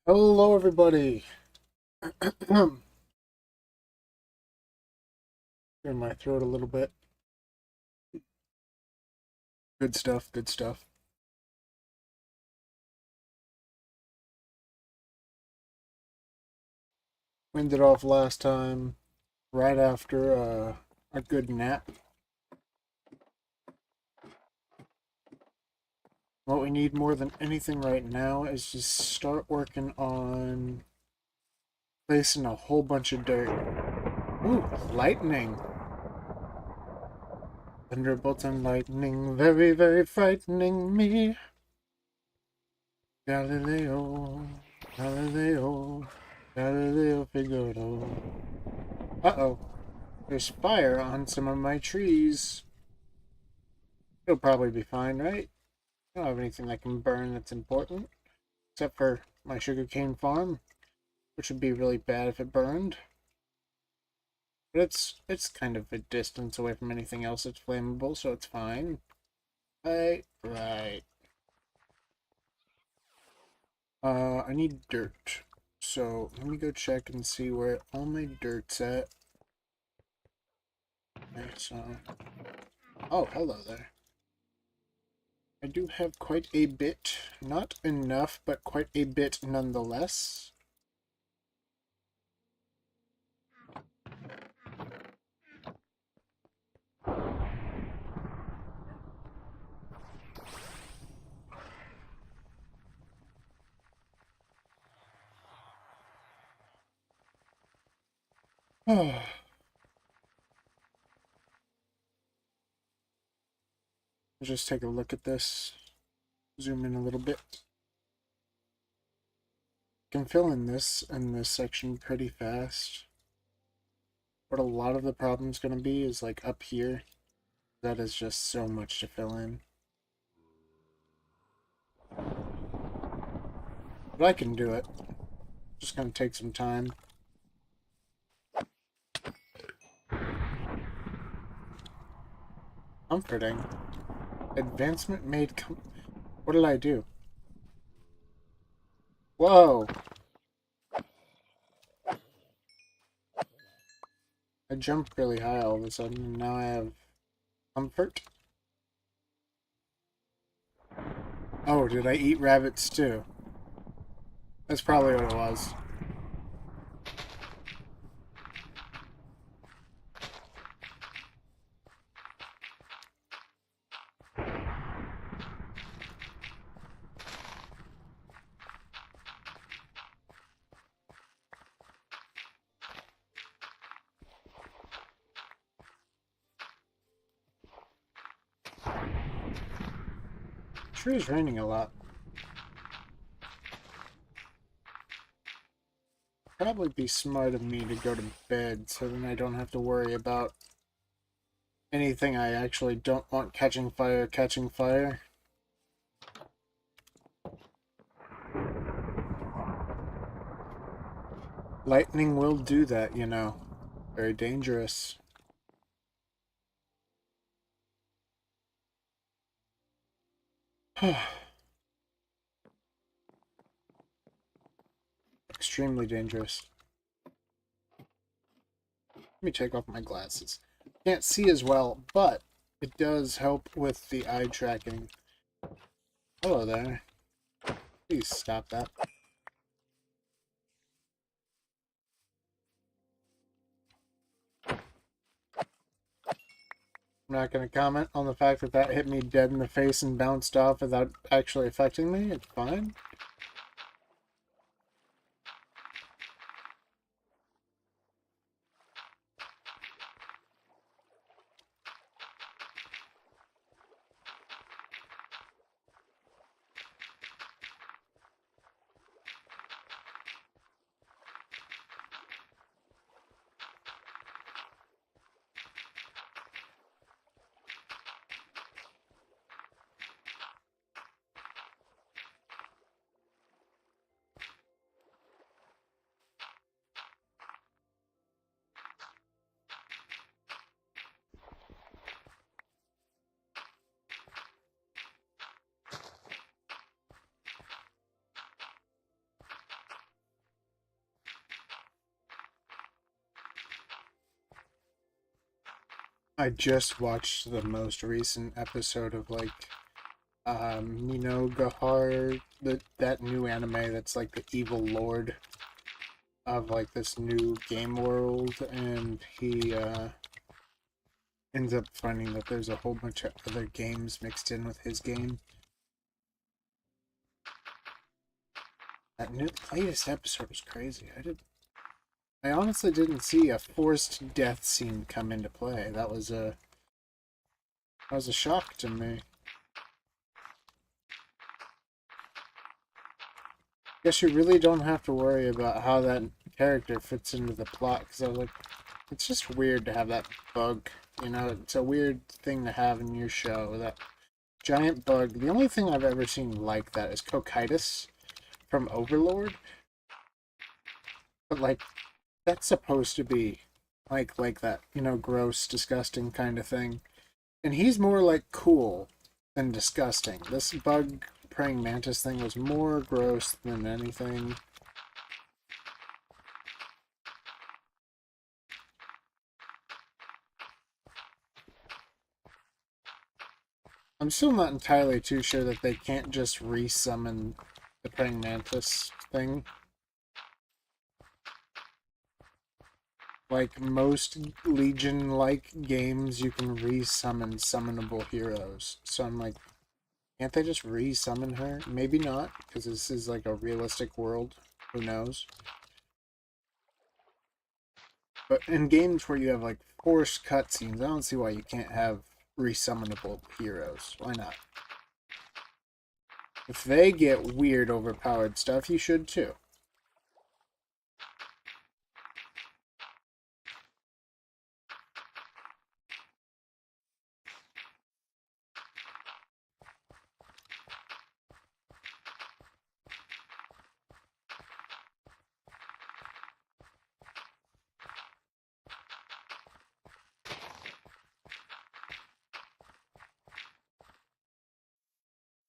Hello, everybody. Clear my throat a little bit. Good stuff, good stuff. Ended off last time right after a good nap. What we need more than anything right now is to start working on placing a whole bunch of dirt. Ooh, lightning. Thunderbolts and lightning, very, very frightening me. Galileo, Galileo, Galileo Figaro. Uh-oh. There's fire on some of my trees. It'll probably be fine, right? I don't have anything that can burn that's important. Except for my sugarcane farm, which would be really bad if it burned. But it's kind of a distance away from anything else that's flammable, so it's fine. Right. I need dirt. So let me go check and see where all my dirt's at. Okay, so oh, hello there. I do have quite a bit. Not enough, but quite a bit nonetheless. I'll just take a look at this. Zoom in a little bit. Can fill in this section pretty fast. What a lot of the problem's going to be is like up here. That is just so much to fill in. But I can do it. Just going to take some time. Comforting. Advancement made what did I do? Whoa! I jumped really high all of a sudden, and now I have comfort. Oh, did I eat rabbits too? That's probably what it was. Sure is raining a lot. Probably be smart of me to go to bed so then I don't have to worry about anything I actually don't want catching fire. Lightning will do that, you know. Very dangerous. Extremely dangerous. Let me take off my glasses. Can't see as well, but it does help with the eye tracking. Hello there. Please stop that. I'm not going to comment on the fact that that hit me dead in the face and bounced off without actually affecting me. It's fine. I just watched the most recent episode of like Gahar, that new anime that's like the evil lord of like this new game world, and he ends up finding that there's a whole bunch of other games mixed in with his game. That latest episode was crazy. I honestly didn't see a forced death scene come into play. That was a shock to me. Guess you really don't have to worry about how that character fits into the plot, because I was like, it's just weird to have that bug. It's a weird thing to have in your show. That giant bug. The only thing I've ever seen like that is Cocytus from Overlord. But like, that's supposed to be like that, gross, disgusting kind of thing. And he's more like cool than disgusting. This bug praying mantis thing was more gross than anything. I'm still not entirely too sure that they can't just resummon the praying mantis thing. Like most Legion-like games, you can resummon summonable heroes. So I'm like, can't they just resummon her? Maybe not, because this is like a realistic world. Who knows? But in games where you have like forced cutscenes, I don't see why you can't have resummonable heroes. Why not? If they get weird, overpowered stuff, you should too.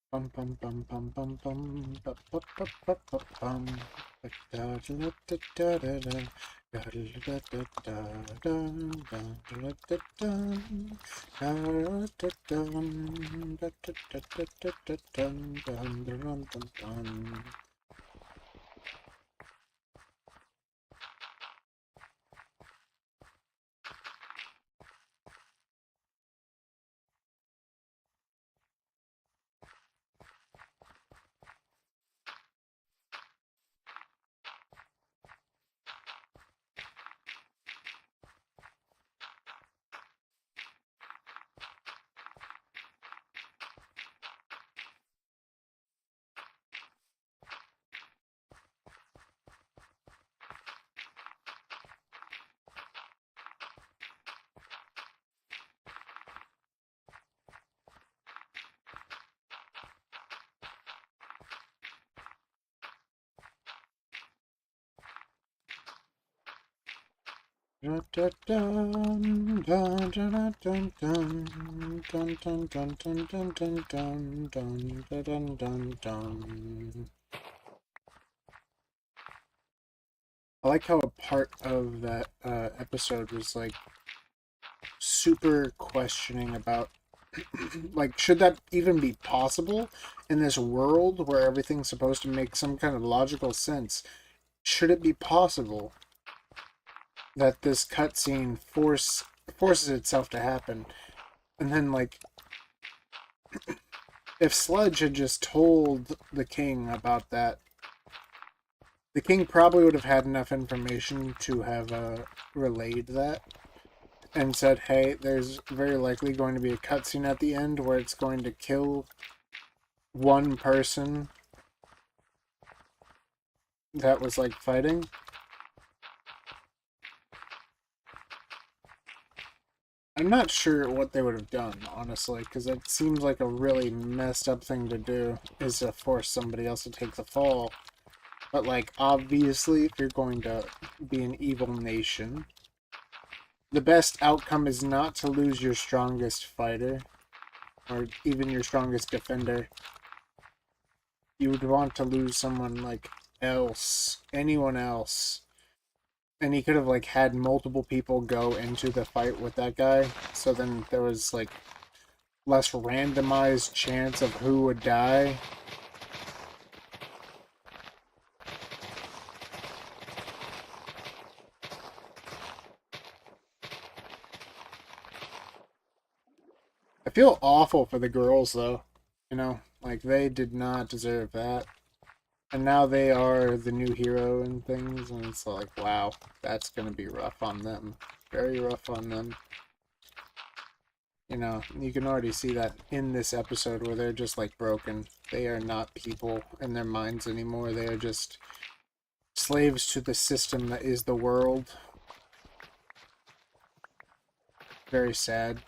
Bum bum bum bum bum bum bum bum bum bum bum. Da da da da da da da. Da da da da da da da da da. Da da da da da da da da da. Dun dun dun dun dun dun dun dun dun dun dun dun dun dun dun dun dun. I like how a part of that episode was like super questioning about like, should that even be possible in this world where everything's supposed to make some kind of logical sense? Should it be possible that this cutscene forces itself to happen? And then, like, if Sledge had just told the king about that, the king probably would have had enough information to have relayed that and said, hey, there's very likely going to be a cutscene at the end where it's going to kill one person that was, like, fighting. I'm not sure what they would have done, honestly, because it seems like a really messed up thing to do, is to force somebody else to take the fall. But, like, obviously, if you're going to be an evil nation, the best outcome is not to lose your strongest fighter, or even your strongest defender. You would want to lose someone, like, anyone else, And he could have like had multiple people go into the fight with that guy, so then there was like less randomized chance of who would die. I feel awful for the girls though. You know, like they did not deserve that. And now they are the new hero and things, and it's like, wow, that's gonna be rough on them. Very rough on them. You know, you can already see that in this episode where they're just like broken. They are not people in their minds anymore. They are just slaves to the system that is the world. Very sad.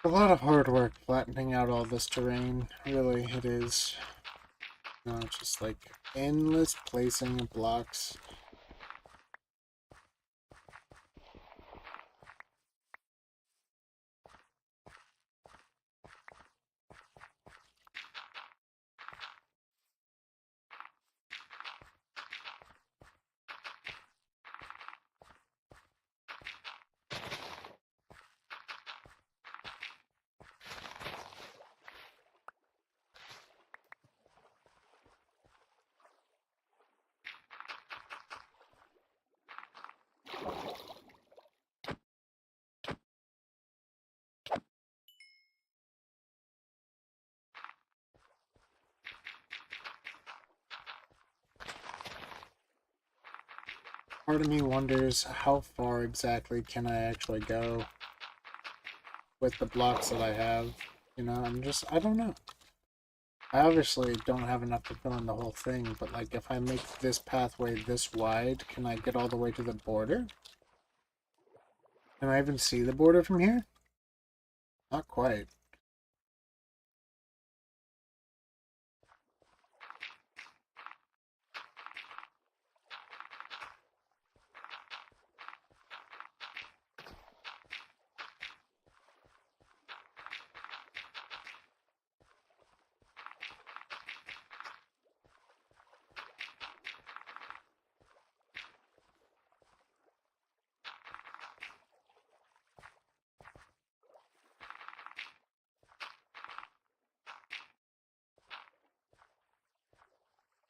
A lot of hard work flattening out all this terrain. Really, it is. No, it's just like endless placing of blocks. Part of me wonders how far exactly can I actually go with the blocks that I have. You know, I don't know. I obviously don't have enough to fill in the whole thing, but like if I make this pathway this wide, can I get all the way to the border? Can I even see the border from here? Not quite.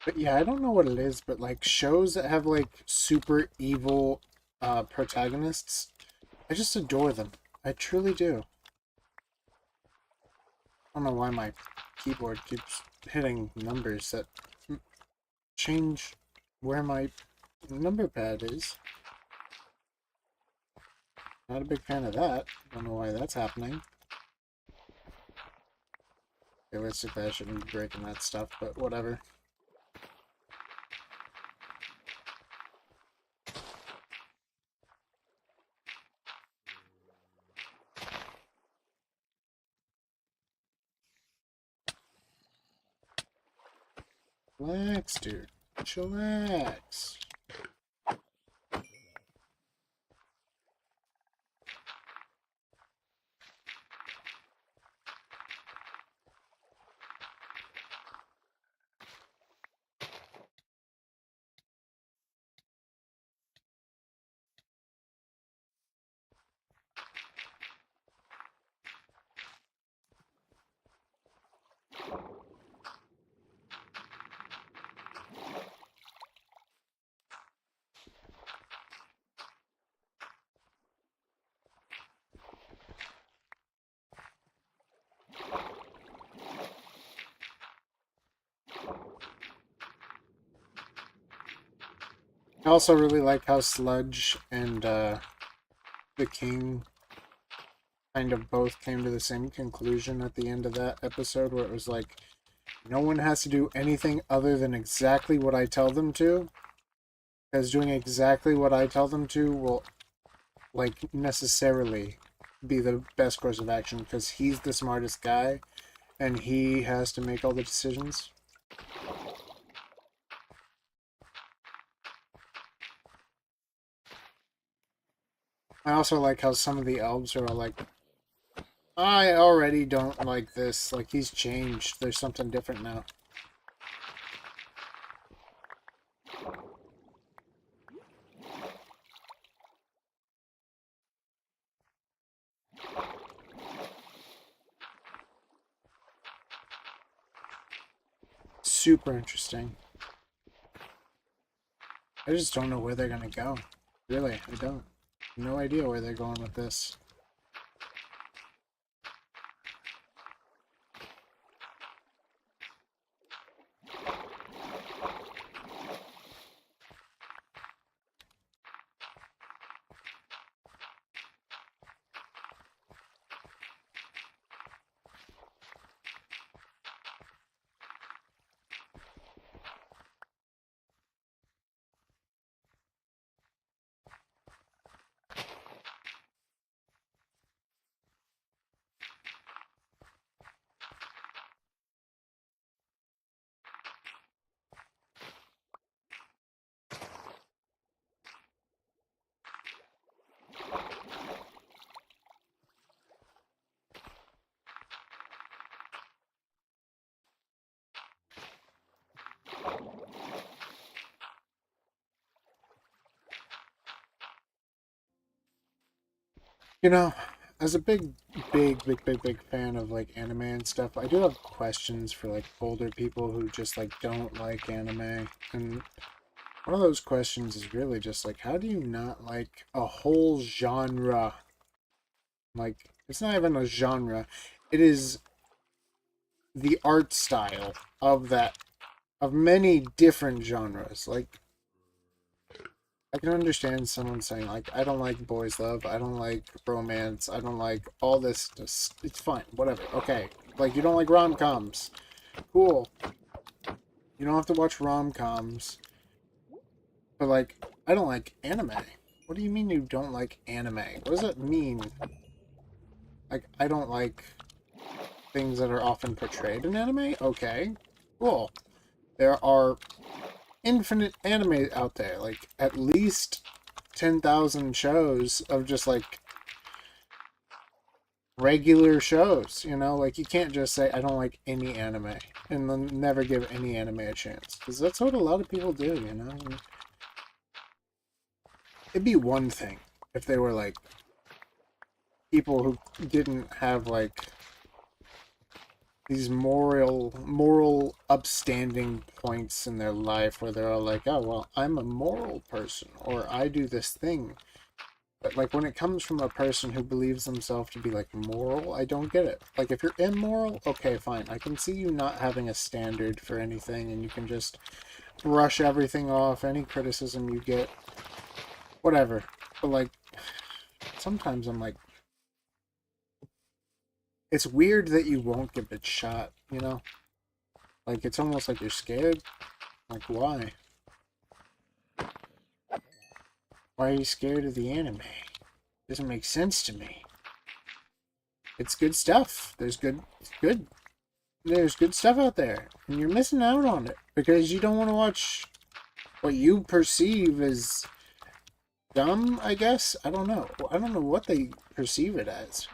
But yeah, I don't know what it is, but like shows that have like super evil protagonists, I just adore them. I truly do. I don't know why my keyboard keeps hitting numbers that change where my number pad is. Not a big fan of that. Don't know why that's happening. Realistically, I shouldn't be breaking that stuff, but whatever. Relax, dude. Chillax. I also really like how Sludge and the King kind of both came to the same conclusion at the end of that episode, where it was like, no one has to do anything other than exactly what I tell them to, because doing exactly what I tell them to will, like, necessarily be the best course of action, because he's the smartest guy, and he has to make all the decisions. I also like how some of the elves are all like, I already don't like this. Like, he's changed. There's something different now. Super interesting. I just don't know where they're gonna go. Really, I don't. No idea where they're going with this. You know, as a big fan of like anime and stuff, I do have questions for like older people who just like don't like anime. And one of those questions is really just like, how do you not like a whole genre? Like, it's not even a genre. It is the art style of that, of many different genres. Like, I can understand someone saying, like, I don't like boys' love, I don't like romance, I don't like all this. Just, it's fine, whatever. Okay. Like, you don't like rom coms. Cool. You don't have to watch rom coms. But, like, I don't like anime. What do you mean you don't like anime? What does that mean? Like, I don't like things that are often portrayed in anime? Okay. Cool. There are infinite anime out there. Like, at least 10,000 shows of just, like, regular shows, you know? Like, you can't just say, I don't like any anime, and then never give any anime a chance. Because that's what a lot of people do, you know? It'd be one thing if they were, like, people who didn't have, like, these moral upstanding points in their life where they're all like, oh well, I'm a moral person, or I do this thing. But like when it comes from a person who believes themselves to be like moral, I don't get it. Like if you're immoral, okay, fine. I can see you not having a standard for anything and you can just brush everything off, any criticism you get, whatever. But like sometimes I'm like, it's weird that you won't give it a shot, you know? Like it's almost like you're scared. Like why? Why are you scared of the anime? Doesn't make sense to me. It's good stuff. There's good stuff out there, and you're missing out on it because you don't want to watch what you perceive as dumb, I guess. I don't know. I don't know what they perceive it as.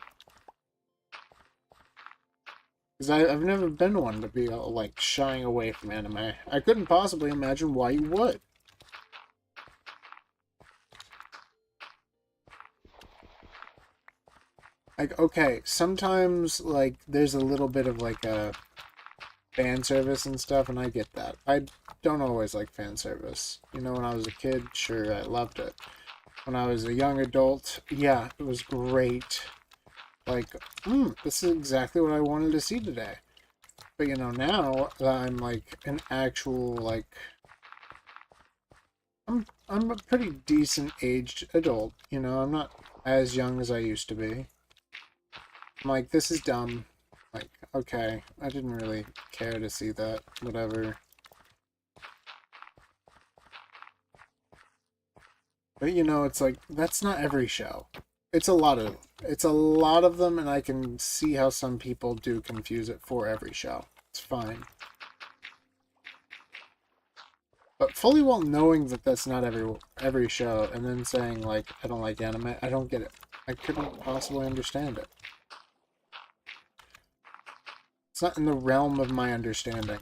Because I've never been one to be all, like, shying away from anime. I couldn't possibly imagine why you would. Like, okay, sometimes, like, there's a little bit of, like, a fan service and stuff, and I get that. I don't always like fan service. You know, when I was a kid, sure, I loved it. When I was a young adult, yeah, it was great. Like, this is exactly what I wanted to see today. But, you know, now that I'm, like, an actual, like... I'm a pretty decent aged adult, you know? I'm not as young as I used to be. I'm like, this is dumb. Like, okay, I didn't really care to see that. Whatever. But, you know, it's like, that's not every show. It's a lot of them, and I can see how some people do confuse it for every show. It's fine. But fully well knowing that that's not every show, and then saying like I don't like anime, I don't get it. I couldn't possibly understand it. It's not in the realm of my understanding.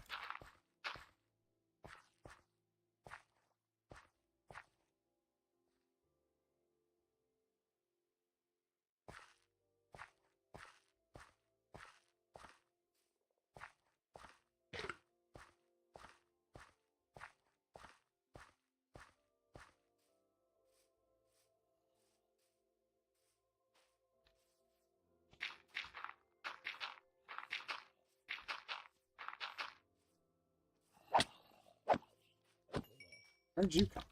Where'd you come from?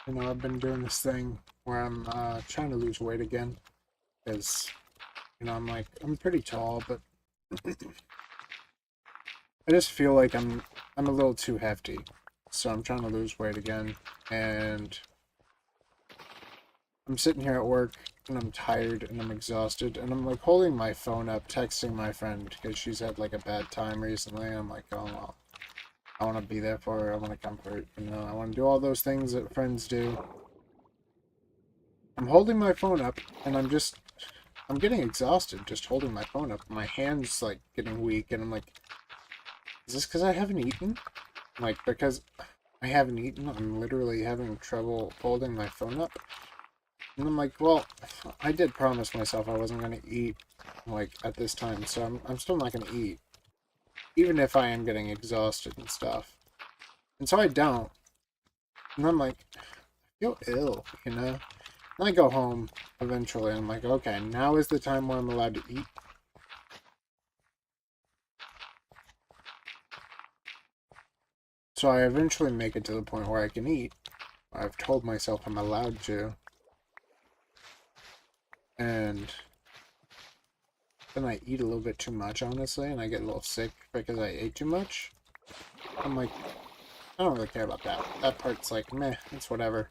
You know, I've been doing this thing where I'm trying to lose weight again. Because, you know, I'm pretty tall, but I just feel like I'm a little too hefty. So I'm trying to lose weight again. And I'm sitting here at work, and I'm tired, and I'm exhausted, and I'm, like, holding my phone up, texting my friend, because she's had, like, a bad time recently, and I'm like, oh, well, I want to be there for her, I want to comfort, you know, I want to do all those things that friends do. I'm holding my phone up, and I'm getting exhausted just holding my phone up. My hand's, like, getting weak, and I'm like, is this because I haven't eaten? Like, because I haven't eaten, I'm literally having trouble holding my phone up. And I'm like, well, I did promise myself I wasn't going to eat, like, at this time, so I'm still not going to eat. Even if I am getting exhausted and stuff. And so I don't. And I'm like, I feel ill, you know? And I go home eventually, and I'm like, okay, now is the time where I'm allowed to eat. So I eventually make it to the point where I can eat. I've told myself I'm allowed to. And then I eat a little bit too much, honestly, and I get a little sick because I ate too much. I'm like, I don't really care about that. That part's like, meh, it's whatever.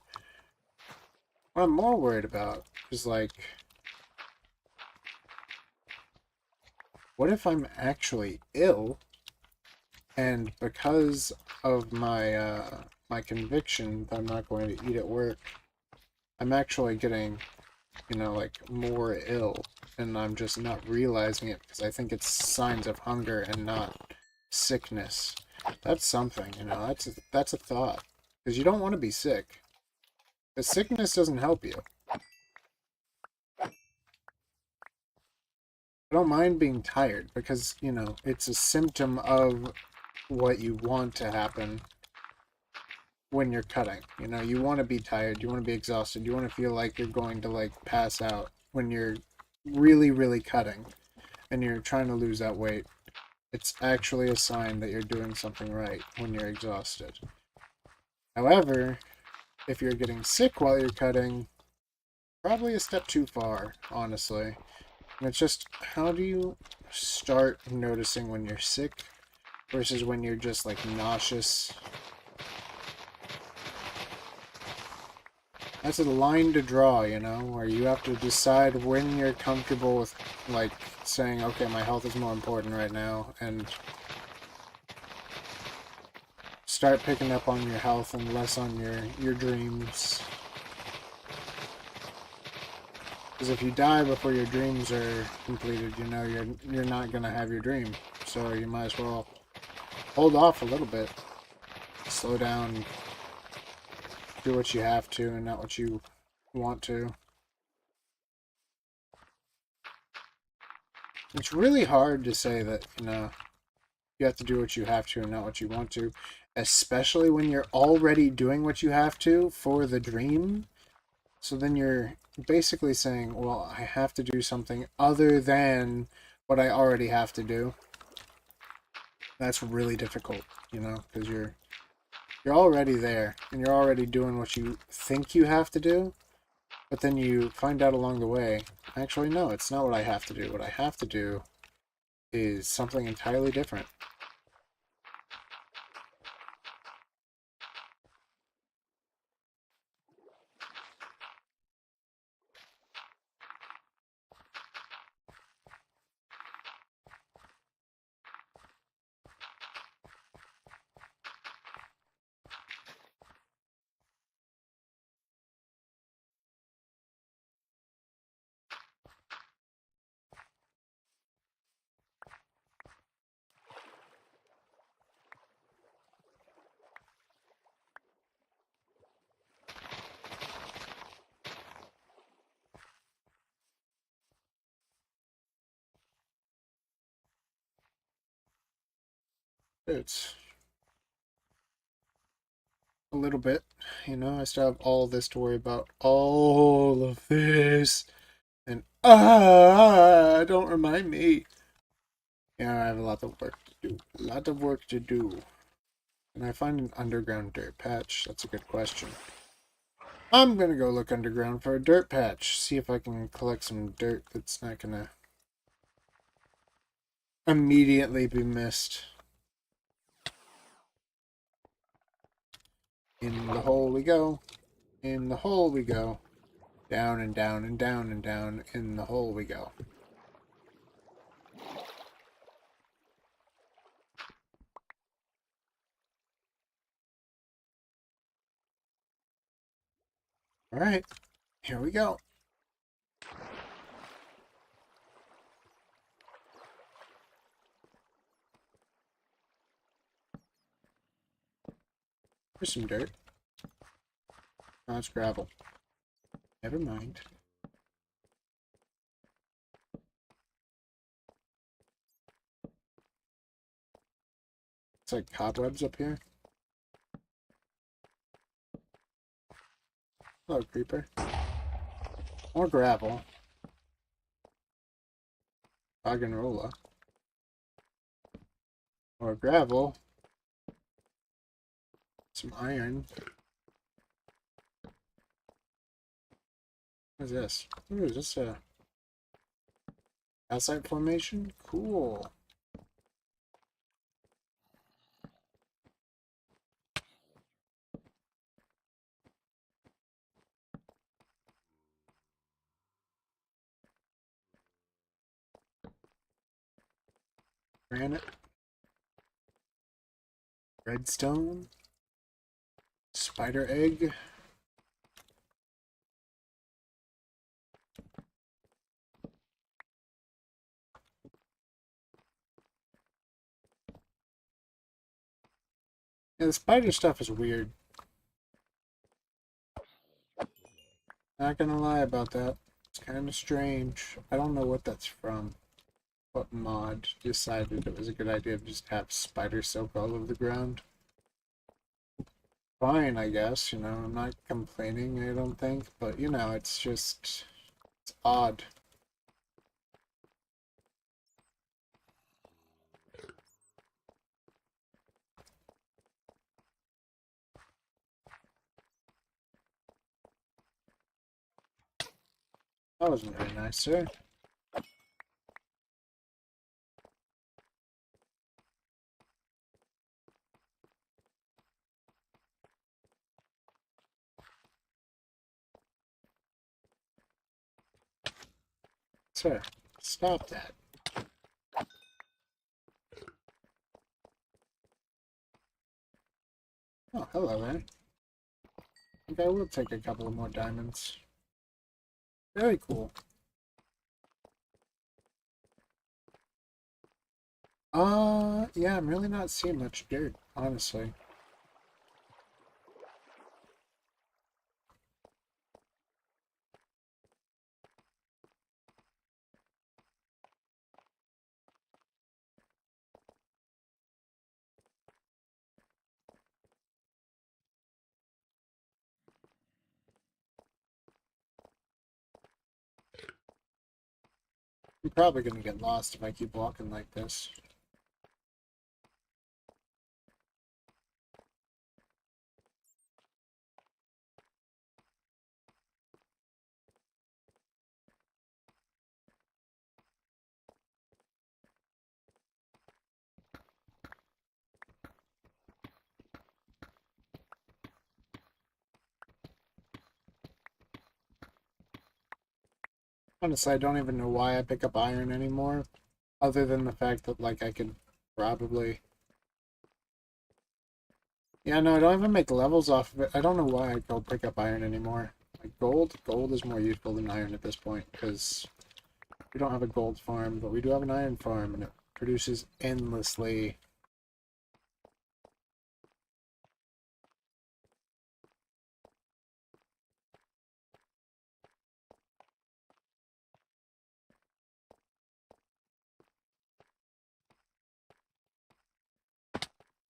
What I'm more worried about is like, what if I'm actually ill, and because of my conviction that I'm not going to eat at work, I'm actually getting, you know, like more ill, and I'm just not realizing it because I think it's signs of hunger and not sickness. That's something, you know. That's a thought, because you don't want to be sick. Because sickness doesn't help you. I don't mind being tired because, you know, it's a symptom of what you want to happen when you're cutting. You know, you want to be tired, you want to be exhausted, you want to feel like you're going to like pass out when you're really, really cutting and you're trying to lose that weight. It's actually a sign that you're doing something right when you're exhausted. However, if you're getting sick while you're cutting, probably a step too far, honestly. And it's just, how do you start noticing when you're sick versus when you're just like nauseous? That's a line to draw, you know, where you have to decide when you're comfortable with like saying, okay, my health is more important right now, and start picking up on your health and less on your dreams. Because if you die before your dreams are completed, you know, you're not gonna have your dream. So you might as well hold off a little bit, slow down, do what you have to and not what you want to. It's really hard to say that, you know, you have to do what you have to and not what you want to, especially when you're already doing what you have to for the dream. So then you're basically saying, well, I have to do something other than what I already have to do. That's really difficult, you know, because you're already there and you're already doing what you think you have to do, but then you find out along the way, actually, no, it's not what I have to do. What I have to do is something entirely different. It's a little bit, you know, I still have all this to worry about. All of this. And, don't remind me. Yeah, I have a lot of work to do. A lot of work to do. Can I find an underground dirt patch? That's a good question. I'm gonna go look underground for a dirt patch. See if I can collect some dirt that's not gonna immediately be missed. In the hole we go. In the hole we go. Down and down and down and down. In the hole we go. Alright, here we go. Here's some dirt. Oh, it's gravel. Never mind. It's like cobwebs up here. Hello, creeper. More gravel. Roggenrola. More gravel. Some iron. What is this? Ooh, is this a calcite formation? Cool. Granite. Redstone. Spider egg. Yeah, the spider stuff is weird. Not gonna lie about that. It's kind of strange. I don't know what that's from. What mod decided it was a good idea to just have spider silk all over the ground? Fine, I guess, you know, I'm not complaining, I don't think, but you know, it's just, it's odd. That wasn't very nice, sir. Sir, stop that. Oh, hello there. I think I will take a couple of more diamonds. Very cool. Yeah, I'm really not seeing much dirt, honestly. I'm probably gonna get lost if I keep walking like this. Honestly, I don't even know why I pick up iron anymore, other than the fact that, like, I could probably... Yeah, no, I don't even make levels off of it. I don't know why I go pick up iron anymore. Like, gold is more useful than iron at this point, because we don't have a gold farm, but we do have an iron farm, and it produces endlessly.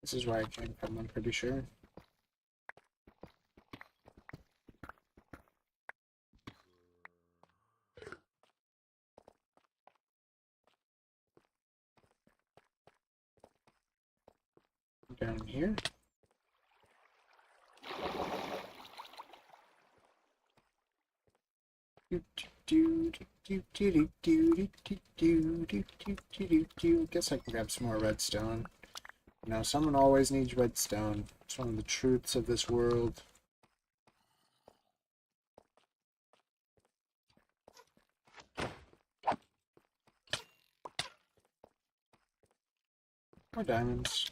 This is where I came from, I'm pretty sure. Down here. Guess I can grab some more redstone. You know, someone always needs redstone. It's one of the truths of this world. More diamonds.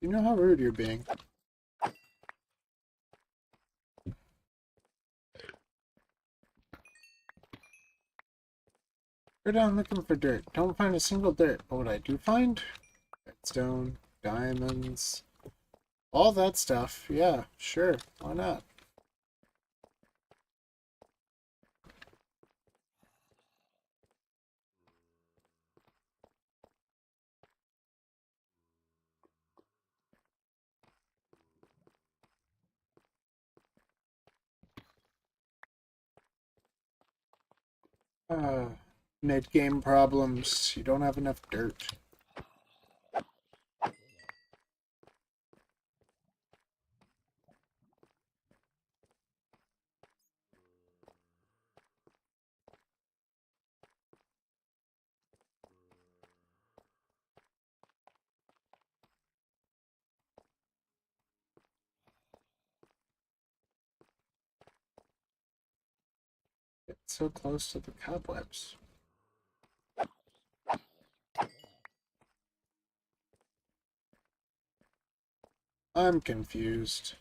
You know how rude you're being. Go down looking for dirt. Don't find a single dirt. But what I do find? Redstone, diamonds, all that stuff. Yeah, sure. Why not? Uh, Mid-game problems. You don't have enough dirt. So close to the cobwebs. I'm confused.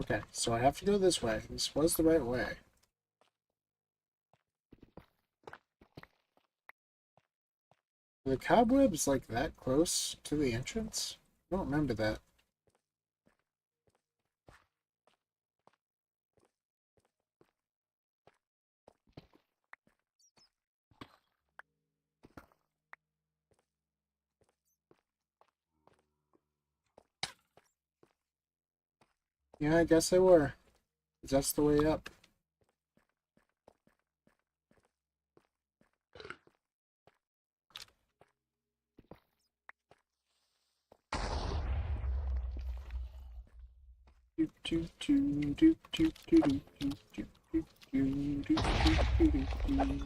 Okay, so I have to go this way. This was the right way. Are the cobwebs like that close to the entrance? I don't remember that. Yeah, I guess they were. 'Cause that's the way up. Doop doop doop doop doop doop doop doop doop doop doop doop doop doop.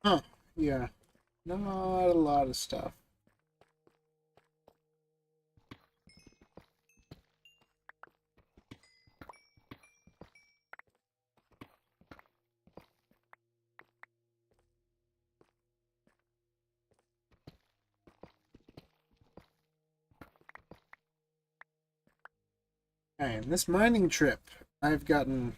Huh, yeah. Not a lot of stuff. Okay, in this mining trip, I've gotten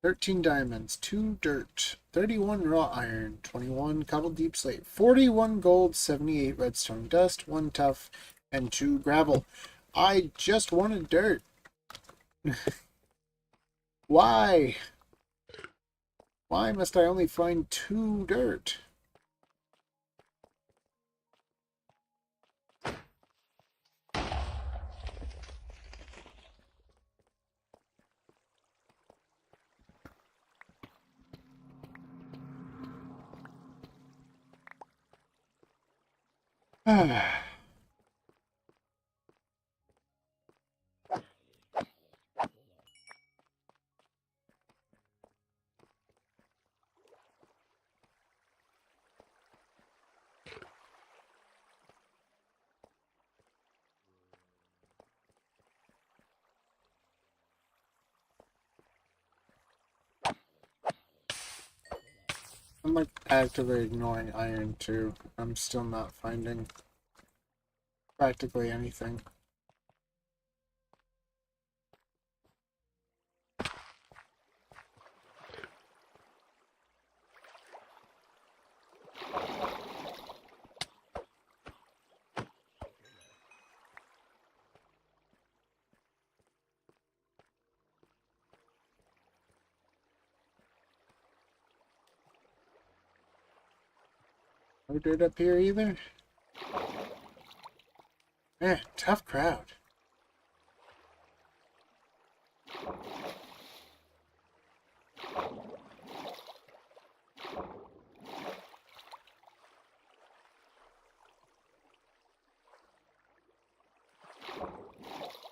13 diamonds, 2 dirt, 31 raw iron, 21 cobbled deep slate, 41 gold, 78 redstone dust, 1 tough, and 2 gravel. I just wanted dirt. Why? Why must I only find 2 dirt? I'm like actively ignoring iron too. I'm still not finding practically anything. No dirt up here either? Man, tough crowd.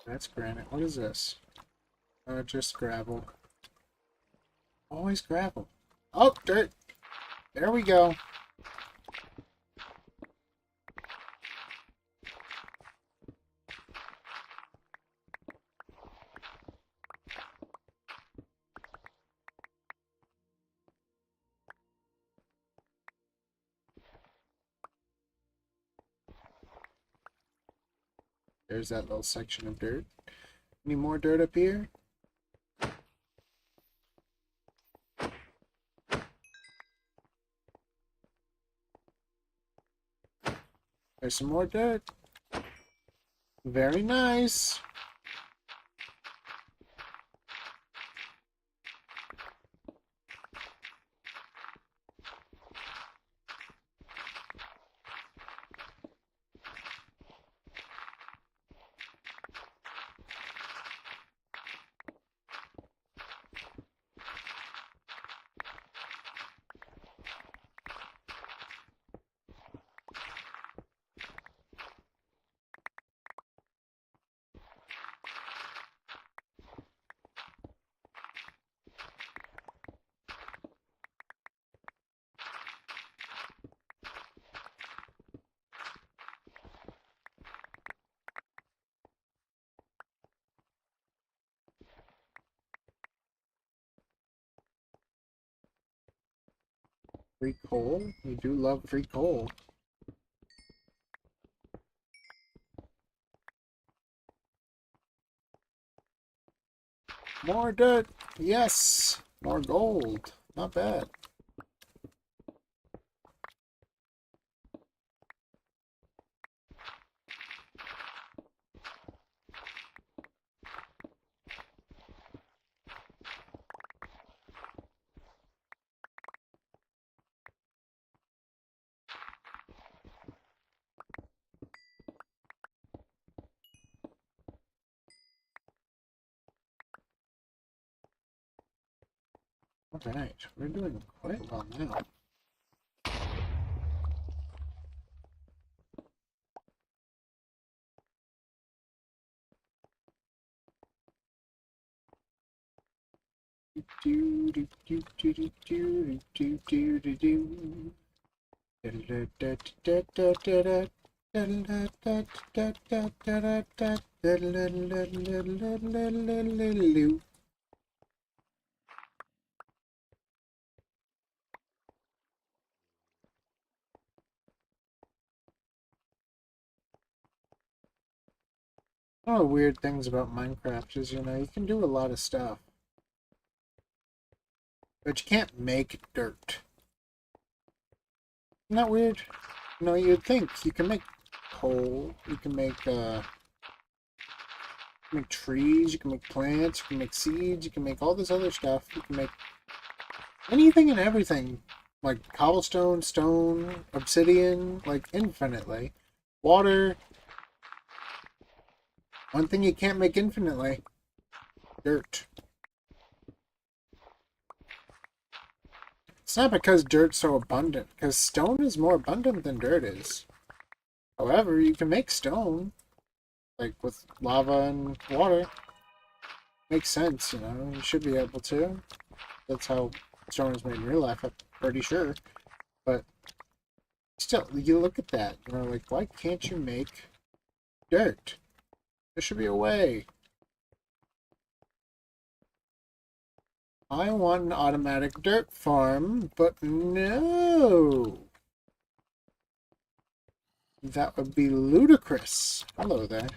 That's granite. What is this? Just gravel. Always gravel. Oh, dirt. There we go. There's that little section of dirt. Any more dirt up here? There's some more dirt. Very nice. Free coal? We do love free coal. More dirt! Yes! More gold. Not bad. Alright, we're doing quite well now. Do do do do do do do do do do. One of the weird things about Minecraft is, you know, you can do a lot of stuff, but you can't make dirt. Isn't that weird? You know, you'd think you can make coal, you can make trees, you can make plants, you can make seeds, you can make all this other stuff. You can make anything and everything, like cobblestone, stone, obsidian, like infinitely. Water. One thing you can't make infinitely. Dirt. It's not because dirt's so abundant, because stone is more abundant than dirt is. However, you can make stone, like with lava and water. Makes sense, you know, you should be able to. That's how stone is made in real life, I'm pretty sure. But still, you look at that, you know, like, why can't you make dirt? There should be a way. I want an automatic dirt farm, but no. That would be ludicrous. Hello there.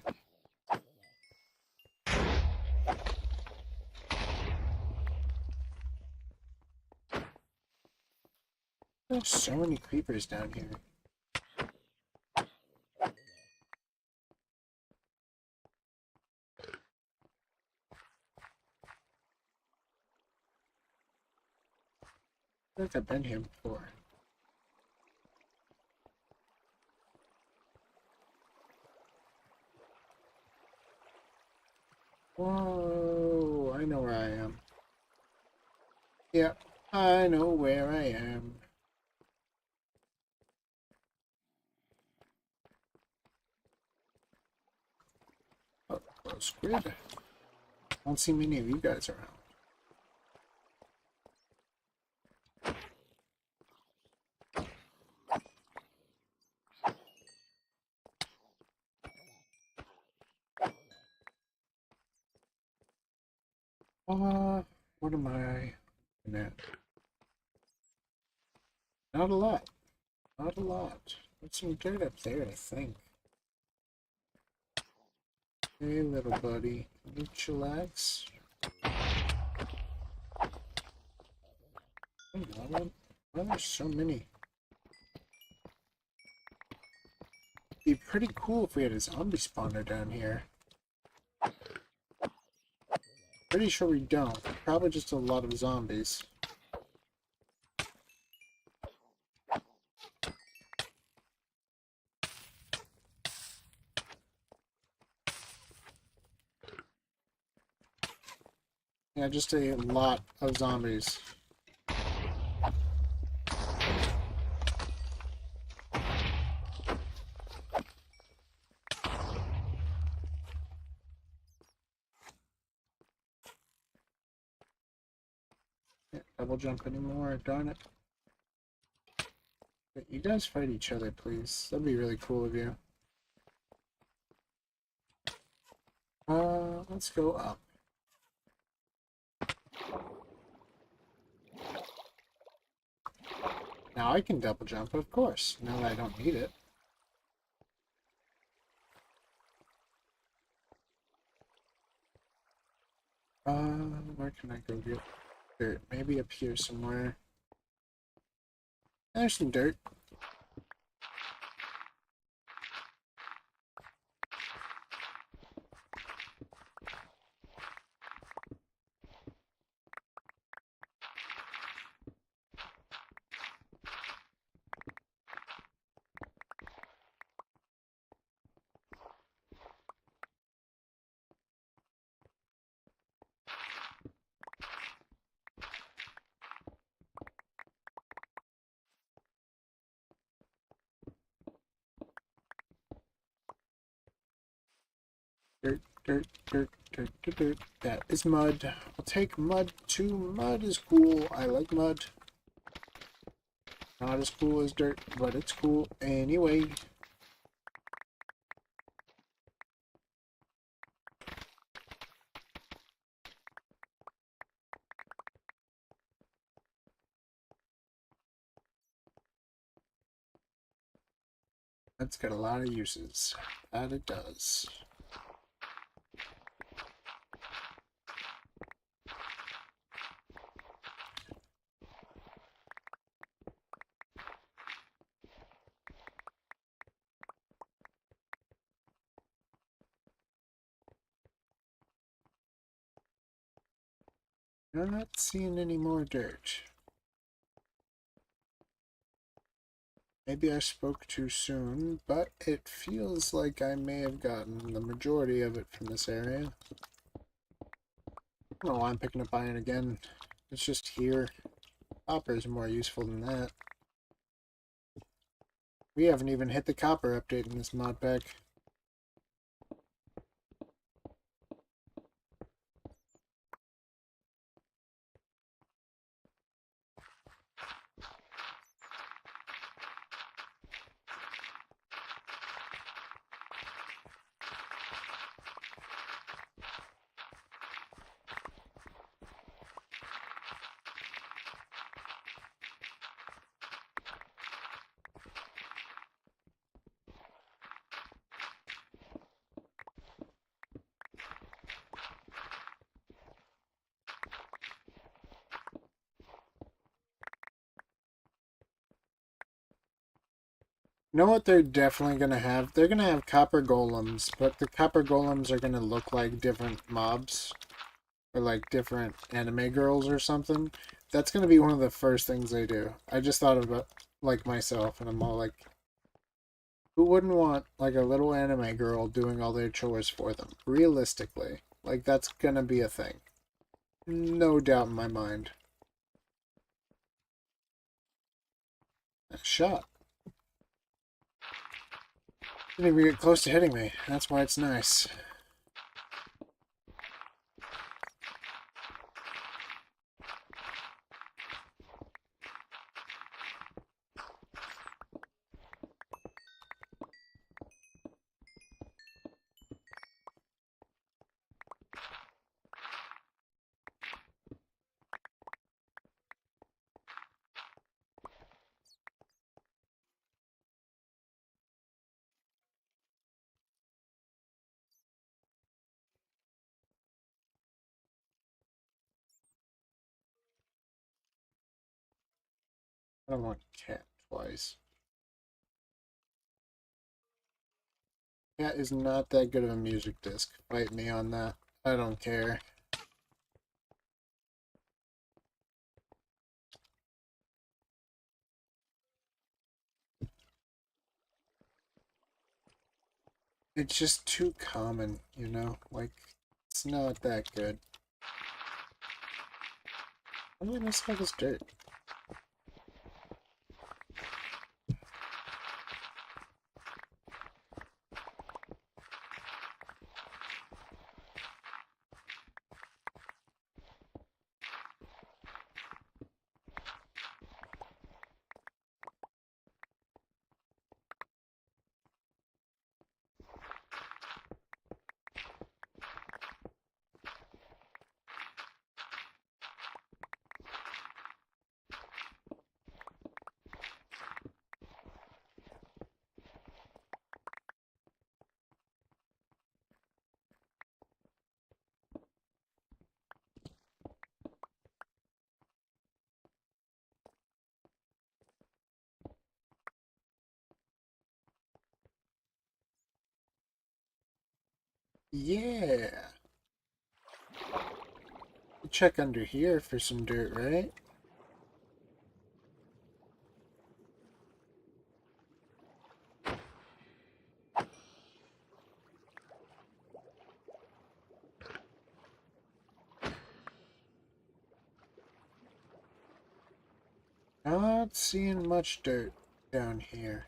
There's so many creepers down here. I think I've been here before. Whoa, I know where I am. Yep, I know where I am. Oh, close grid. I don't see many of you guys around. What am I looking at? Not a lot. Not a lot. There's some dirt up there, I think. Hey, little buddy. Can you chillax? Hey, why are there so many? It'd be pretty cool if we had a zombie spawner down here. Pretty sure we don't. Probably just a lot of zombies. Yeah, just a lot of zombies. Can't double jump anymore, darn it. But you guys fight each other, please. That'd be really cool of you. Let's go up. Now I can double jump, of course, now that I don't need it. Where can I go get dirt? Maybe up here somewhere. There's some dirt. Dirt, dirt, dirt, dirt, dirt, dirt. That is mud. I'll take mud too. Mud is cool. I like mud. Not as cool as dirt, but it's cool anyway. That's got a lot of uses. That it does. I'm not seeing any more dirt. Maybe I spoke too soon, but it feels like I may have gotten the majority of it from this area. I don't know why I'm picking up iron again. It's just here. Copper is more useful than that. We haven't even hit the copper update in this mod pack. You know what they're definitely going to have? They're going to have copper golems, but the copper golems are going to look like different mobs. Or like different anime girls or something. That's going to be one of the first things they do. I just thought about like myself, and I'm all like, who wouldn't want like a little anime girl doing all their chores for them? Realistically. Like that's going to be a thing. No doubt in my mind. A shot. Didn't even get close to hitting me. That's why it's nice. I don't want cat twice. Cat is not that good of a music disc. Fight me on that. I don't care. It's just too common, you know? Like, it's not that good. I mean, let's have this dirt. Yeah. Check under here for some dirt, right? Not seeing much dirt down here.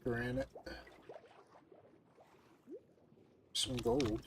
Granite. Some gold.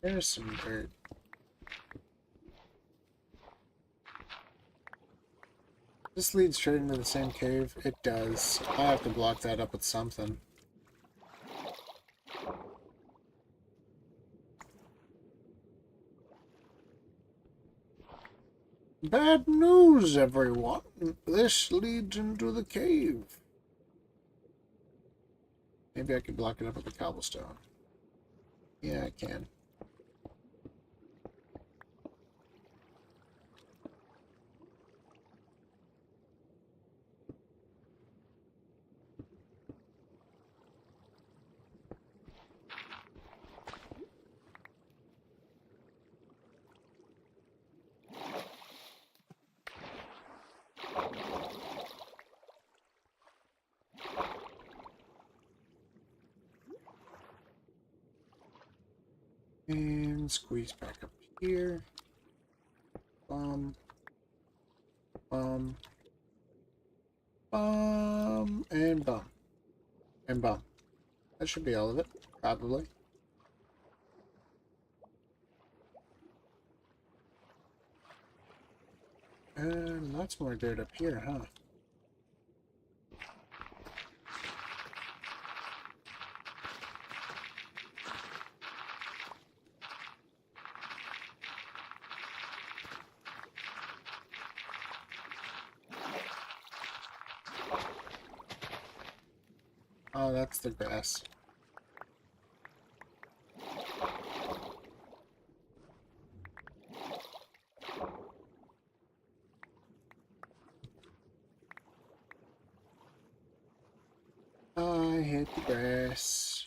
There's some dirt. This leads straight into the same cave. It does. I have to block that up with something. Bad news, everyone. This leads into the cave. Maybe I could block it up with the cobblestone. Yeah, I can. And squeeze back up here. Bum. Bum. Bum. And bum. And bum. That should be all of it, probably. And lots more dirt up here, huh? Oh, that's the grass. I hit the grass.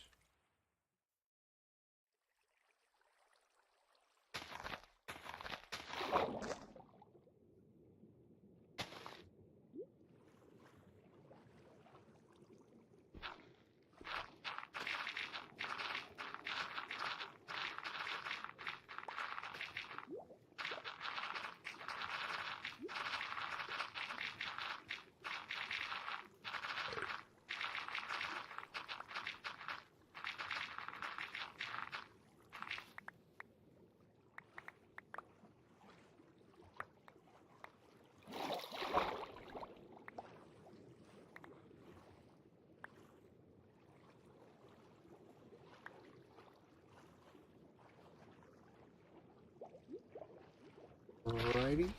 Alrighty.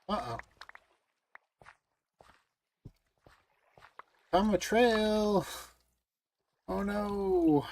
Uh-oh. I'm a trail. Oh no.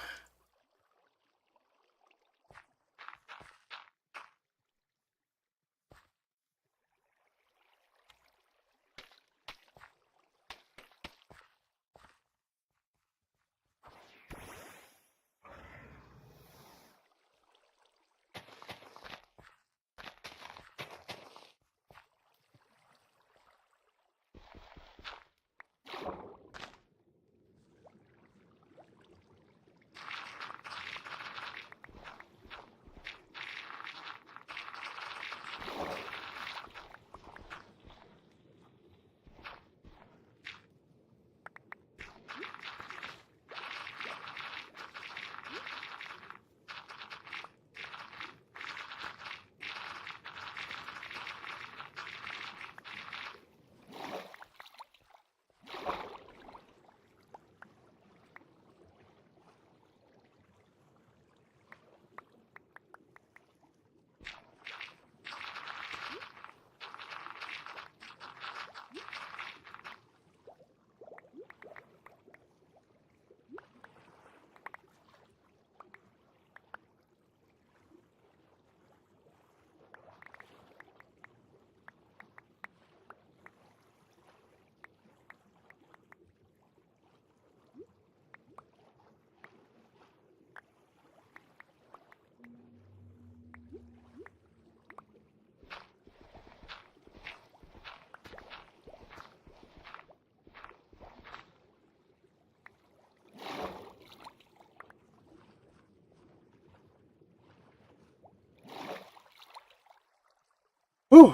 Whew.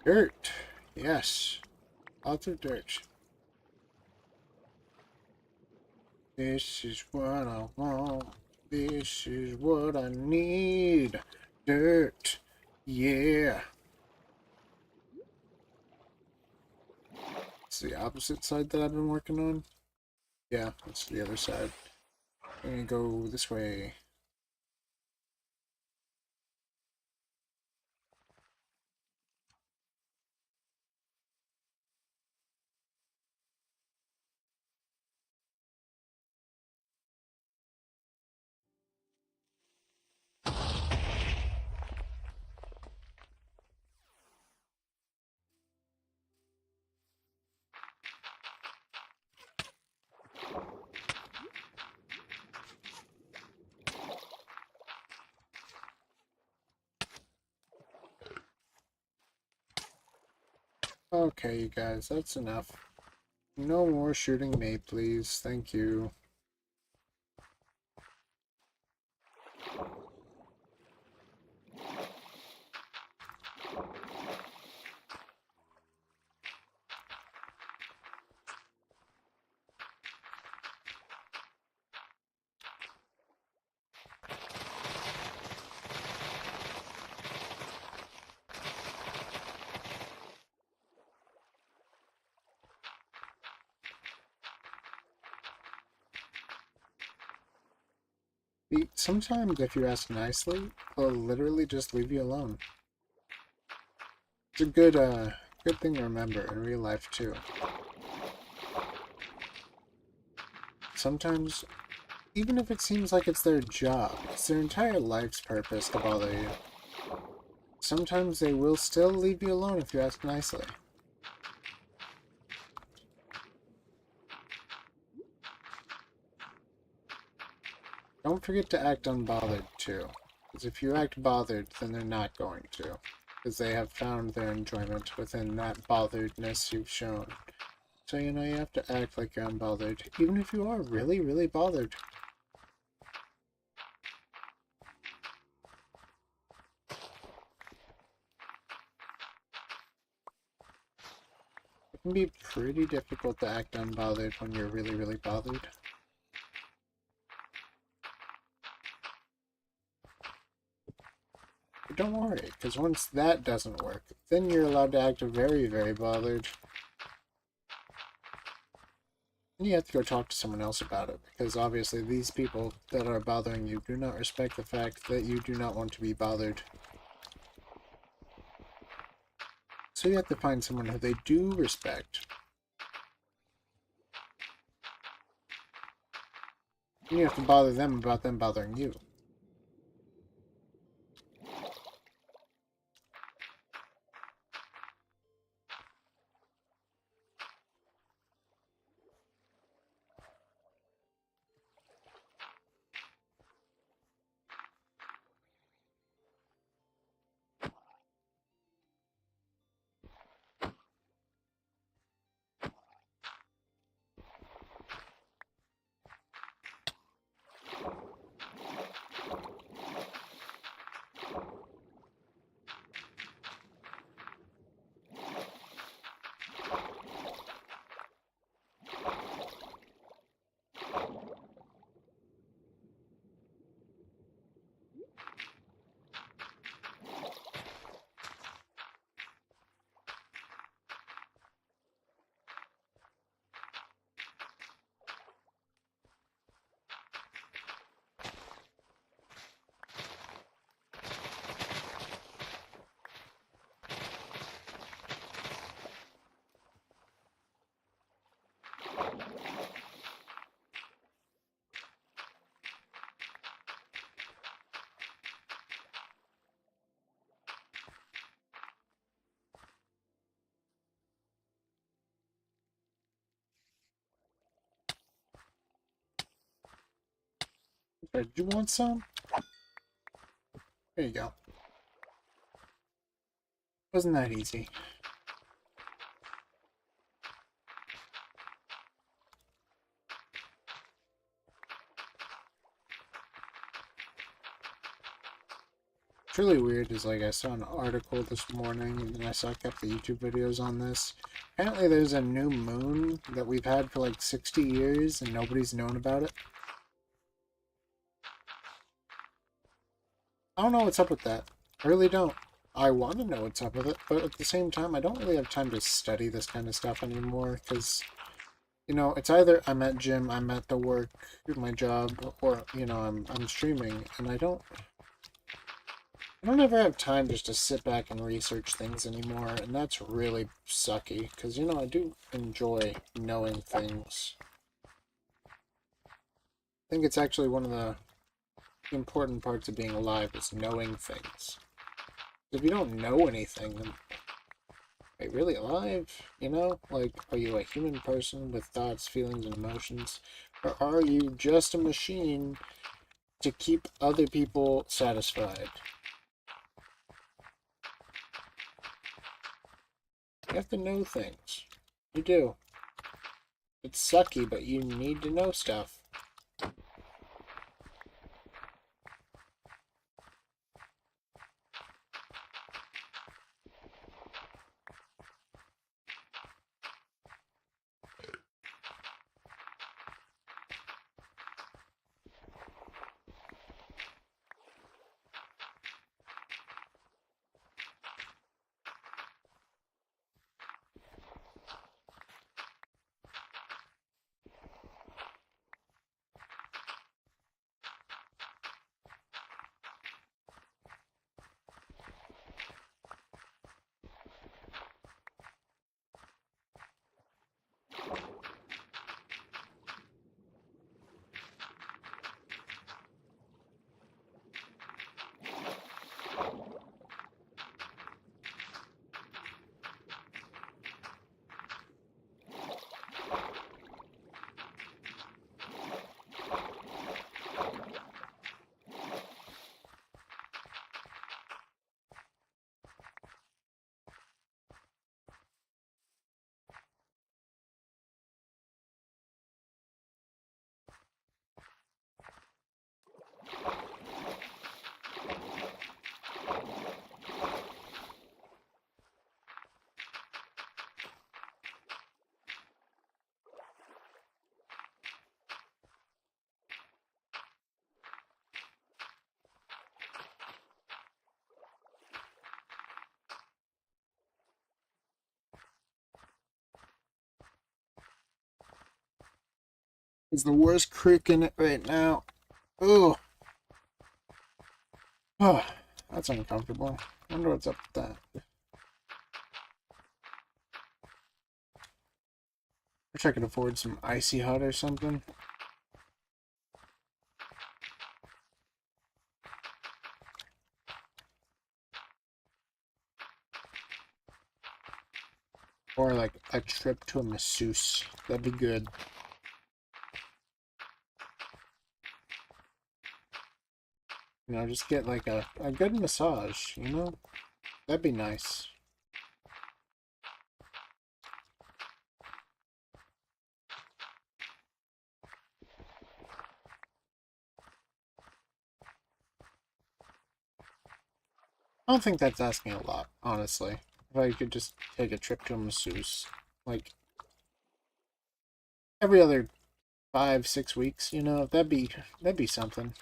Dirt. Yes. Lots of dirt. This is what I want. This is what I need. Dirt. Yeah. It's the opposite side that I've been working on. Yeah, that's the other side. I'm gonna go this way. Okay, you guys, that's enough. No more shooting me, please. Thank you. Sometimes, if you ask nicely, they'll literally just leave you alone. It's a good thing to remember in real life, too. Sometimes, even if it seems like it's their job, it's their entire life's purpose to bother you. Sometimes they will still leave you alone if you ask nicely. Don't forget to act unbothered, too. Because if you act bothered, then they're not going to. Because they have found their enjoyment within that botheredness you've shown. So, you have to act like you're unbothered, even if you are really, really bothered. It can be pretty difficult to act unbothered when you're really, really bothered. But don't worry, because once that doesn't work, then you're allowed to act very, very bothered. And you have to go talk to someone else about it, because obviously these people that are bothering you do not respect the fact that you do not want to be bothered. So you have to find someone who they do respect. And you have to bother them about them bothering you. Do you want some? There you go. Wasn't that easy? really weird is, like, I saw an article this morning, and then I saw a couple of YouTube videos on this. Apparently there's a new moon that we've had for like 60 years and nobody's known about it. I don't know what's up with that. I really don't. I want to know what's up with it, but at the same time, I don't really have time to study this kind of stuff anymore, because, you know, it's either I'm at gym, I'm at the work, my job, or, you know, I'm streaming, and I don't ever have time just to sit back and research things anymore, and that's really sucky, because, you know, I do enjoy knowing things. I think it's actually one of the important parts of being alive is knowing things. If you don't know anything, then are you really alive? You know? Like, are you a human person with thoughts, feelings, and emotions? Or are you just a machine to keep other people satisfied? You have to know things. You do. It's sucky, but you need to know stuff. It's the worst crick in it right now. Ugh. Oh, that's uncomfortable. Wonder what's up with that. Wish I could afford some icy hot or something. Or like a trip to a masseuse. That'd be good. You know, just get like a good massage, you know? That'd be nice. I don't think that's asking a lot, honestly. If I could just take a trip to a masseuse, like, every other 5, 6 weeks, you know, that'd be something.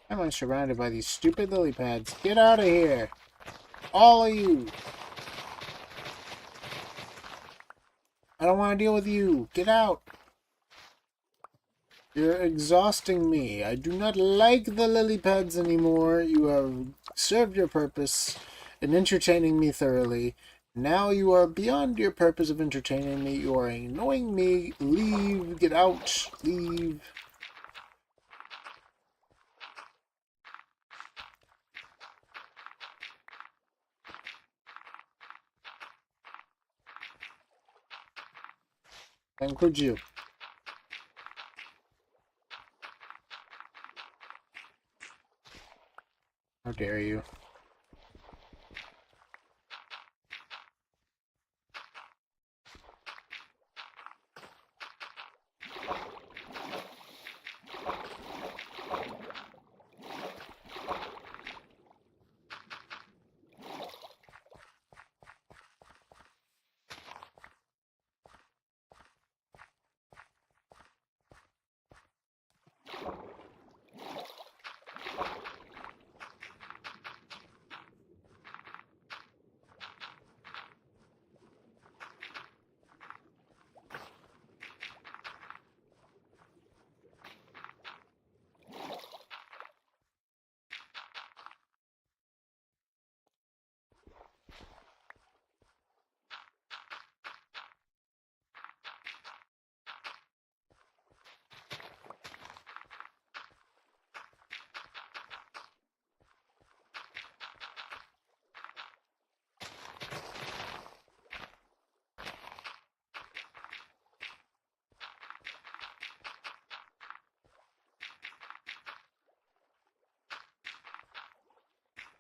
Am I surrounded by these stupid lily pads? Get out of here! All of you! I don't want to deal with you! Get out! You're exhausting me. I do not like the lily pads anymore. You have served your purpose in entertaining me thoroughly. Now you are beyond your purpose of entertaining me. You are annoying me. Leave. Get out. Leave. That includes you. How dare you?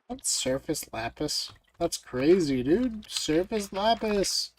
What's surface lapis? That's crazy, dude. Surface lapis.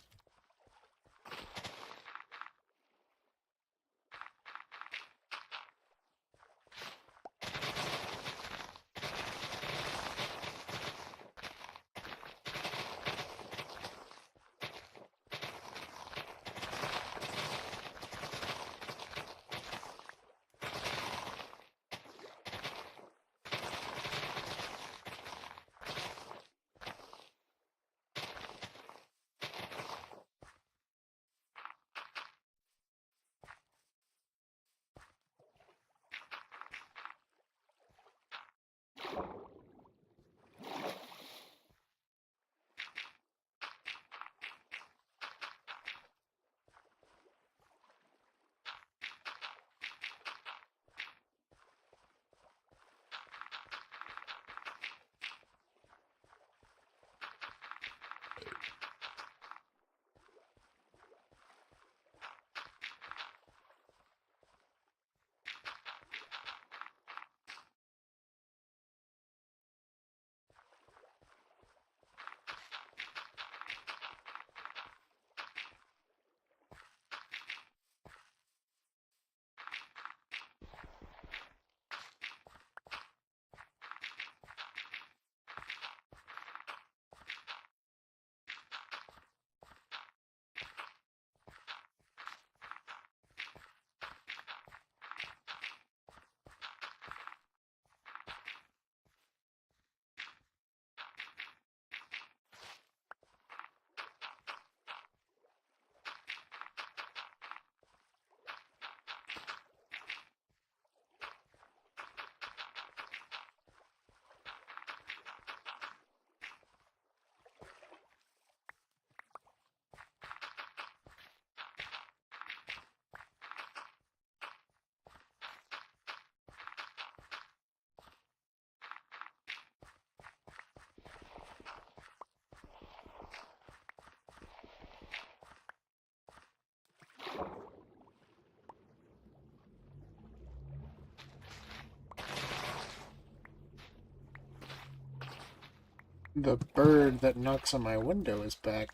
The bird that knocks on my window is back.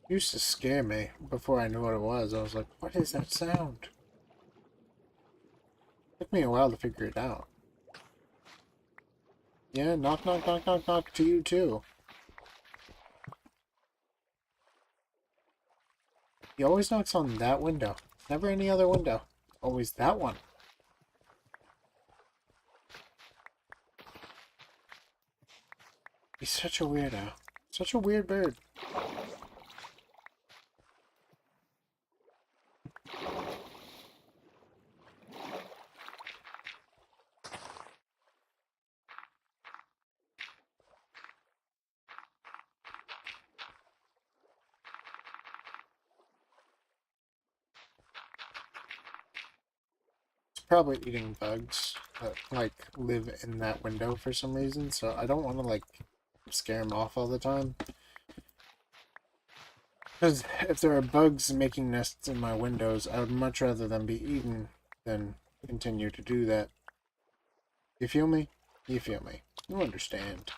Used to scare me before I knew what it was. I was like, what is that sound? Took me a while to figure it out. Yeah, knock, knock, knock, knock, knock to you too. He always knocks on that window. Never any other window. Always that one. He's such a weirdo. Such a weird bird. It's probably eating bugs that, like, live in that window for some reason, so I don't want to, like, scare him off all the time. Because if there are bugs making nests in my windows, I would much rather them be eaten than continue to do that. You feel me? You feel me. You understand.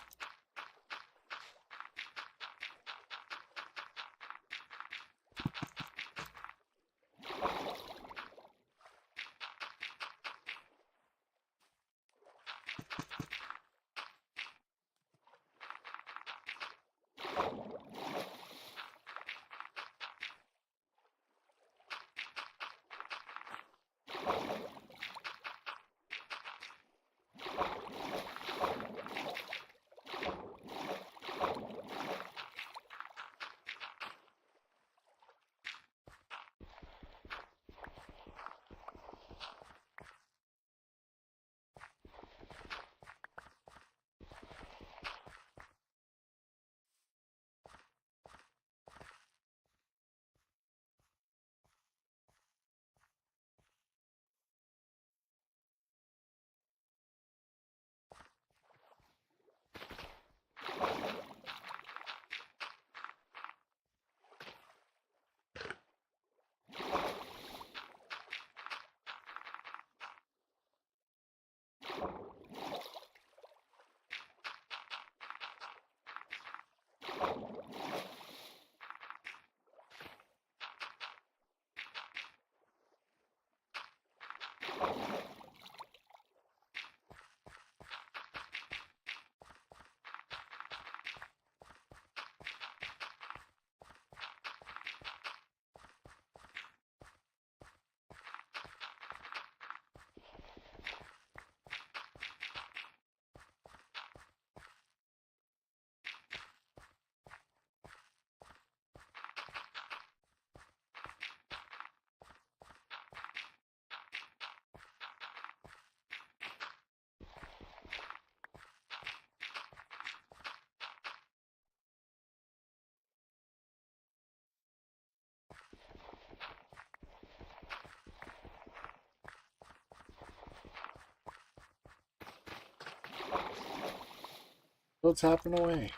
Still tapping away.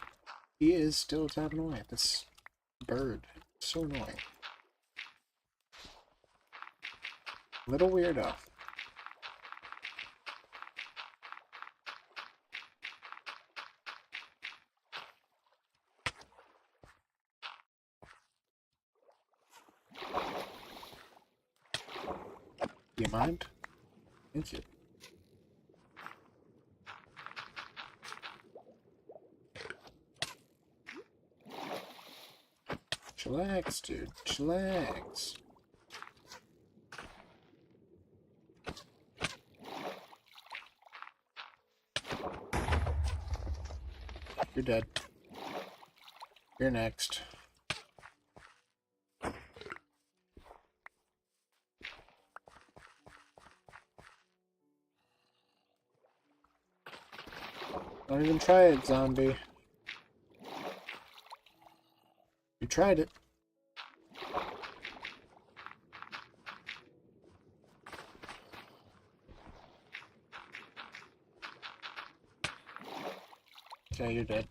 He is still tapping away. This bird. So annoying. Little weirdo. Do you mind? Thank you. Chillax, dude. Chillax. You're dead. You're next. Don't even try it, zombie. You tried it. Okay, you're dead.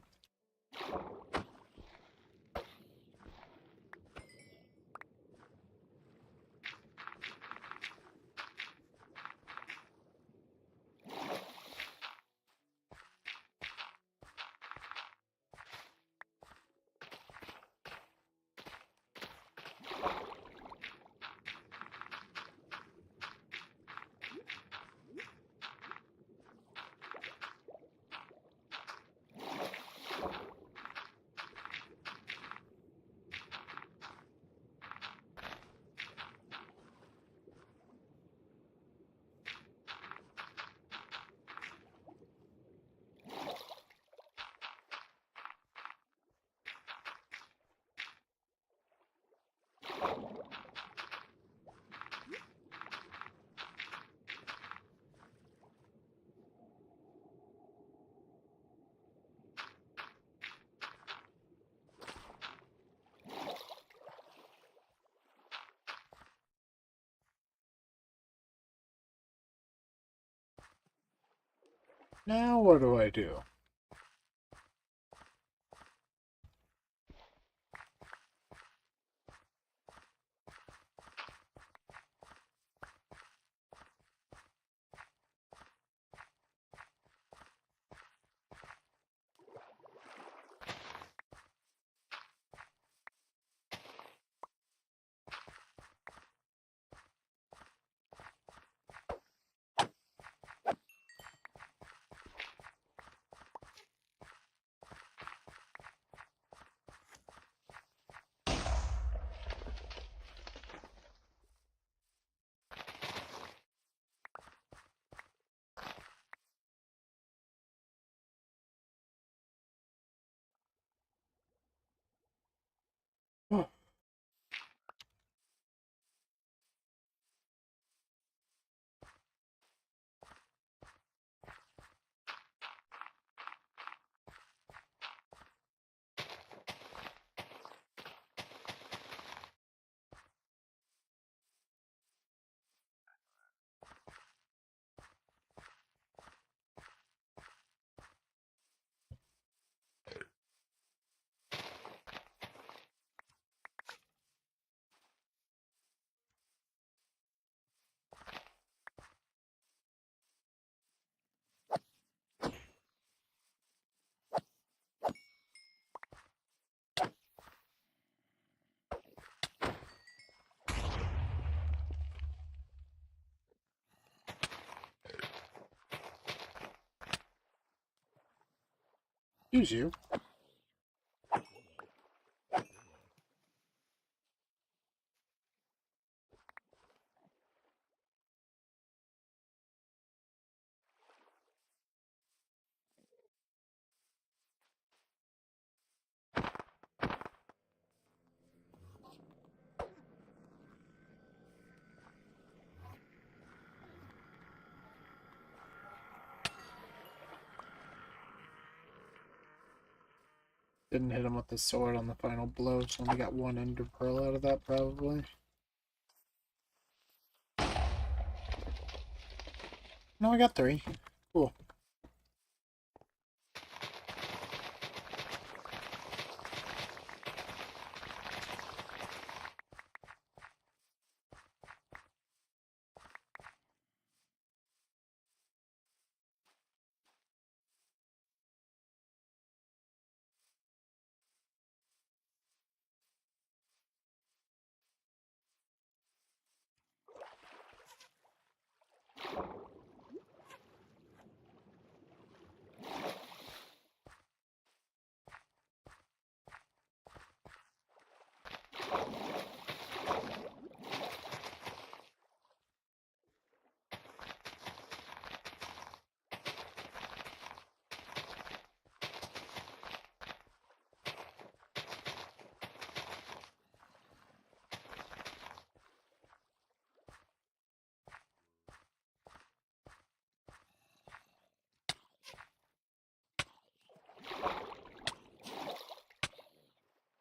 Now what do I do? Excuse you. Didn't hit him with the sword on the final blow, so only got one ender pearl out of that, probably. No, I got three. Cool.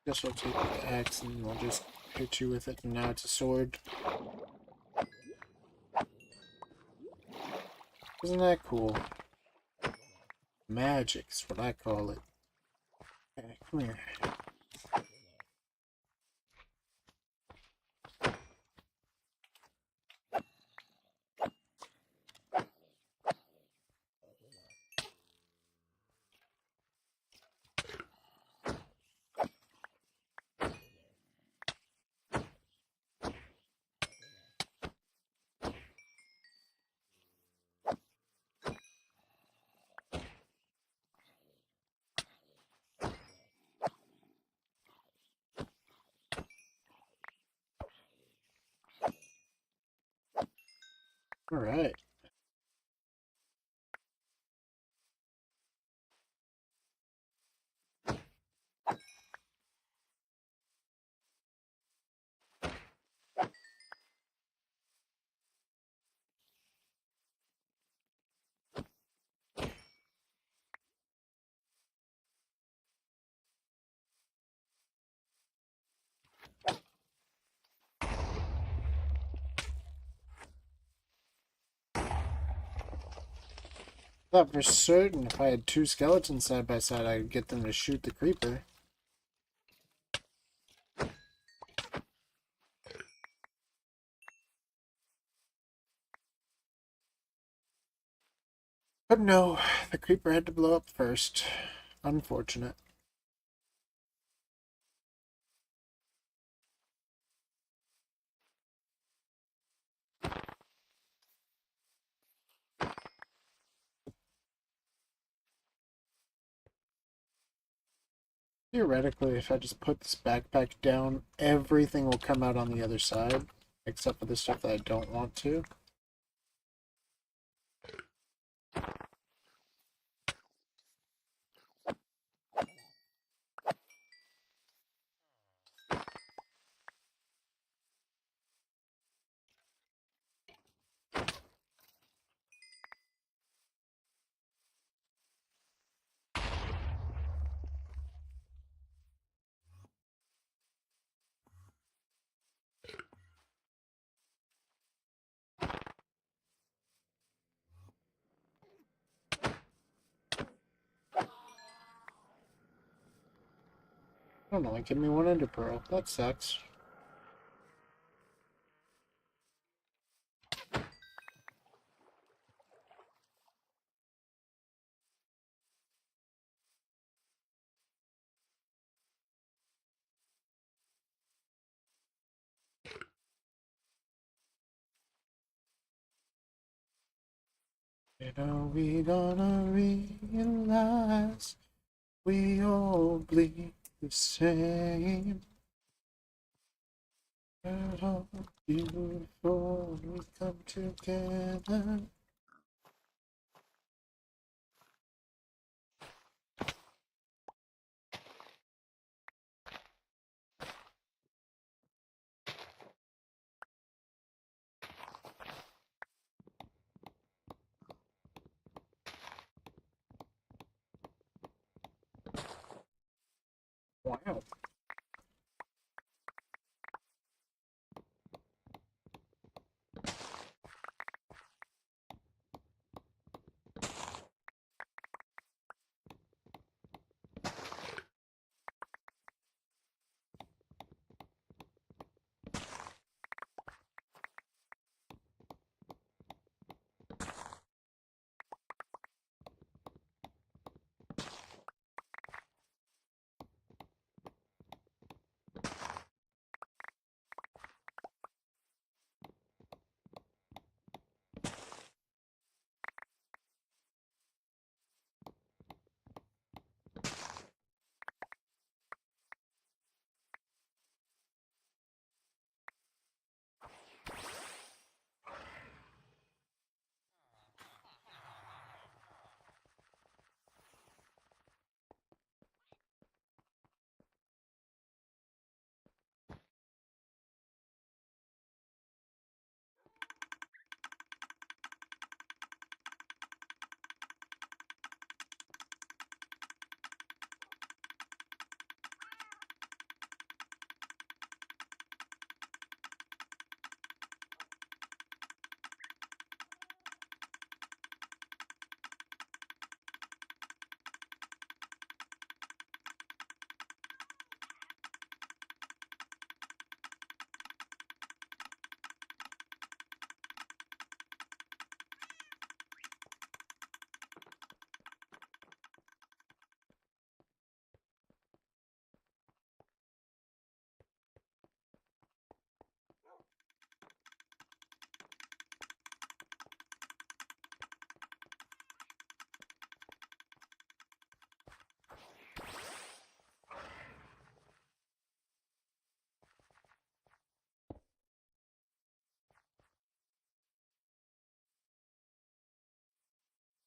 Guess I'll take the axe and I'll just hit you with it, and now it's a sword. Isn't that cool? Magic's what I call it. Okay, come here. Alright. Thought for certain if I had two skeletons side by side, I'd get them to shoot the creeper. But no, the creeper had to blow up first. Unfortunate. Theoretically, if I just put this backpack down, everything will come out on the other side, except for the stuff that I don't want to. I don't know, give me one ender pearl. That sucks. When are we gonna realize We all bleed the same. How beautiful we come together. Wow.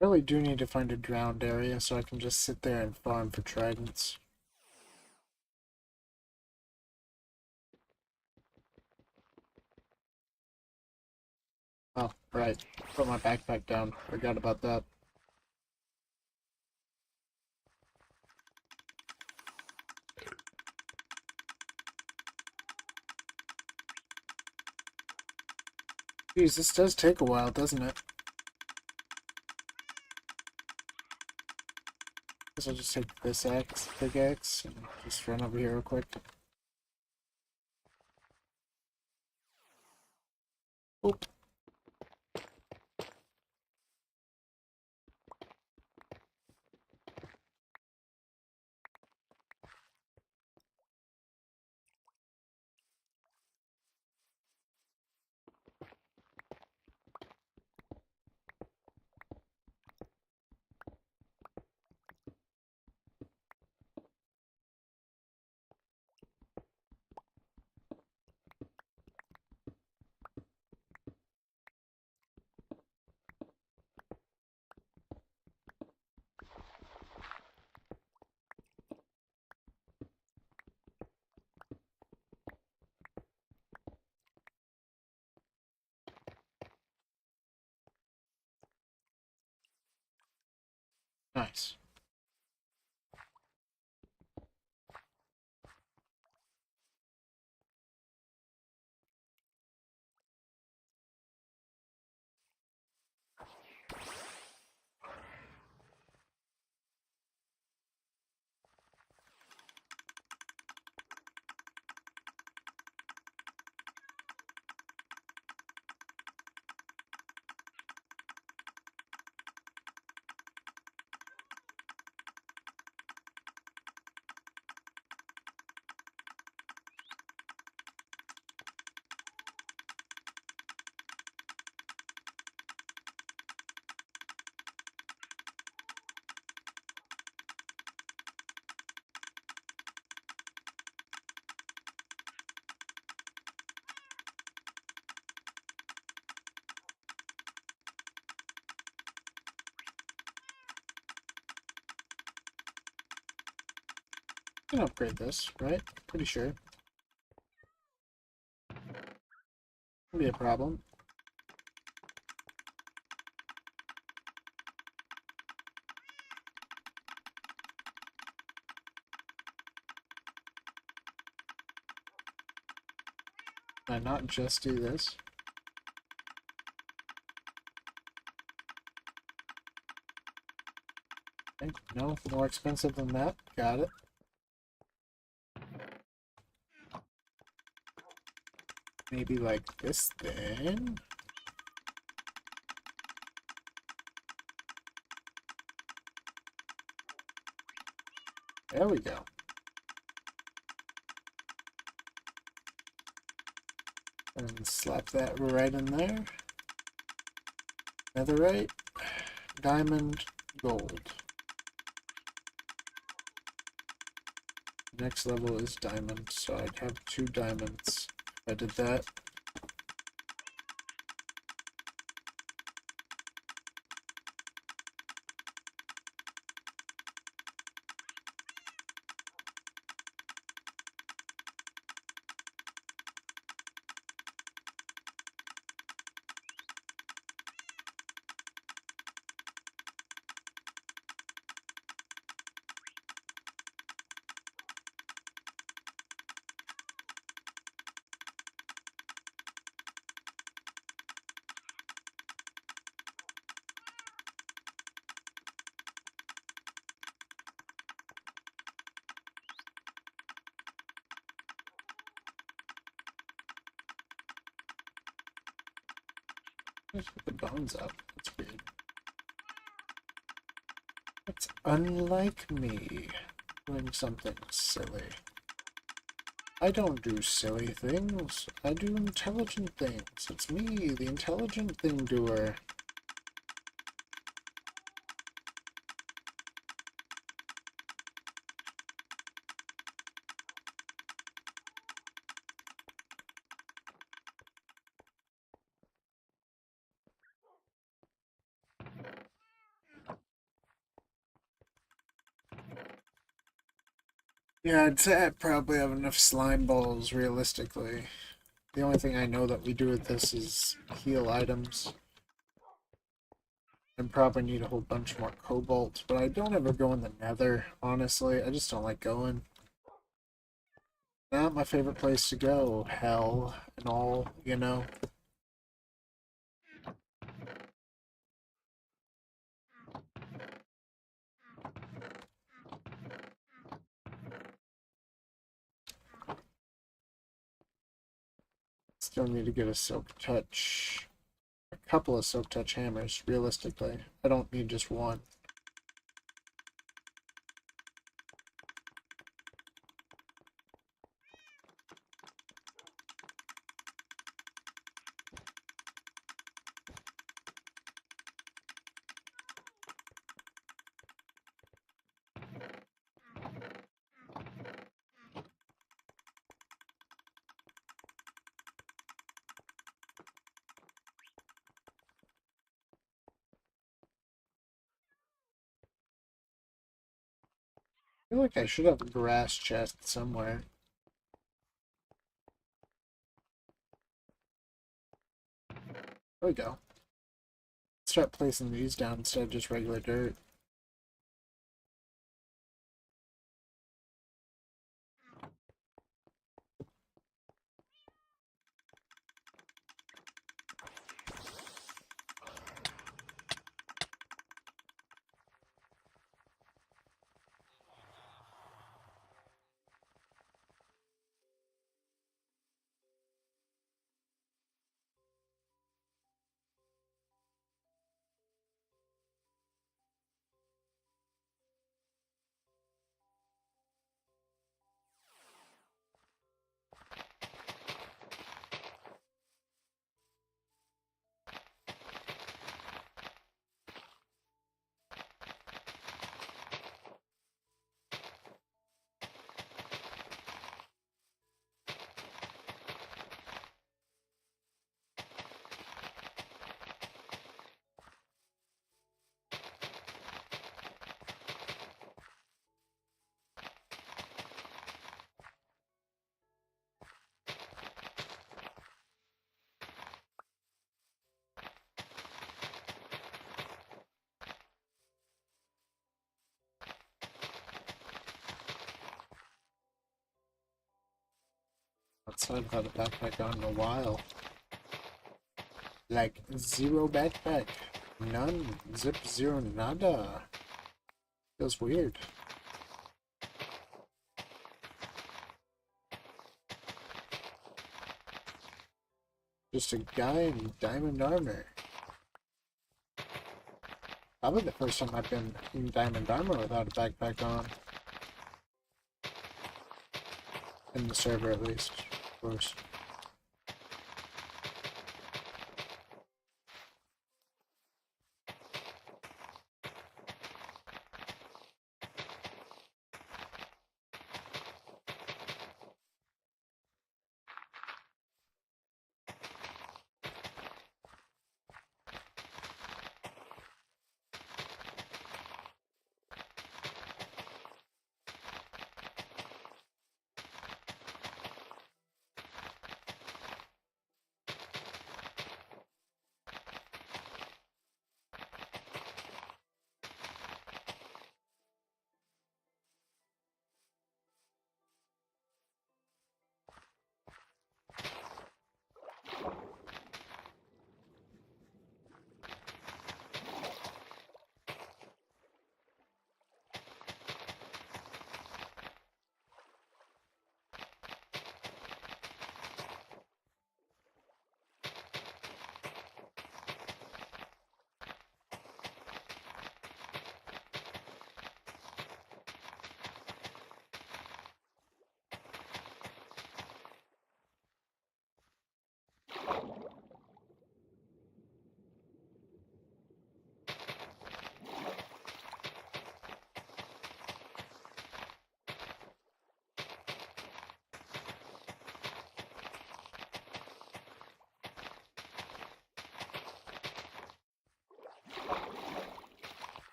Really do need to find a drowned area so I can just sit there and farm for tridents. Oh, right. Put my backpack down. Forgot about that. Geez, this does take a while, doesn't it? Guess I'll just take this axe, big axe, and just run over here real quick. Oop. Nice. can upgrade this, right? Pretty sure. Won't be a problem. Can I not just do this? Okay, no, more expensive than that. Got it. Maybe like this then. There we go. And slap that right in there. Netherite, diamond, gold. Next level is diamond, so I'd have 2 diamonds if I did that. Let's put the bones up. That's weird. It's unlike me doing something silly. I don't do silly things. I do intelligent things. It's me, the intelligent thing doer. Yeah, I'd say I probably have enough slime balls, realistically. The only thing I know that we do with this is heal items. And probably need a whole bunch more cobalt, but I don't ever go in the nether, honestly. I just don't like going. Not my favorite place to go. Hell and all, you know. Still need to get a silk touch. A couple of silk touch hammers, realistically. I don't need just one. I feel like I should have a grass chest somewhere. There we go. Start placing these down instead of just regular dirt. honest, I've had a backpack on in a while. Like, zero backpack. None. Zip, zero, nada. Feels weird. Just a guy in diamond armor. Probably the first time I've been in diamond armor without a backpack on. In the server, at least, of course.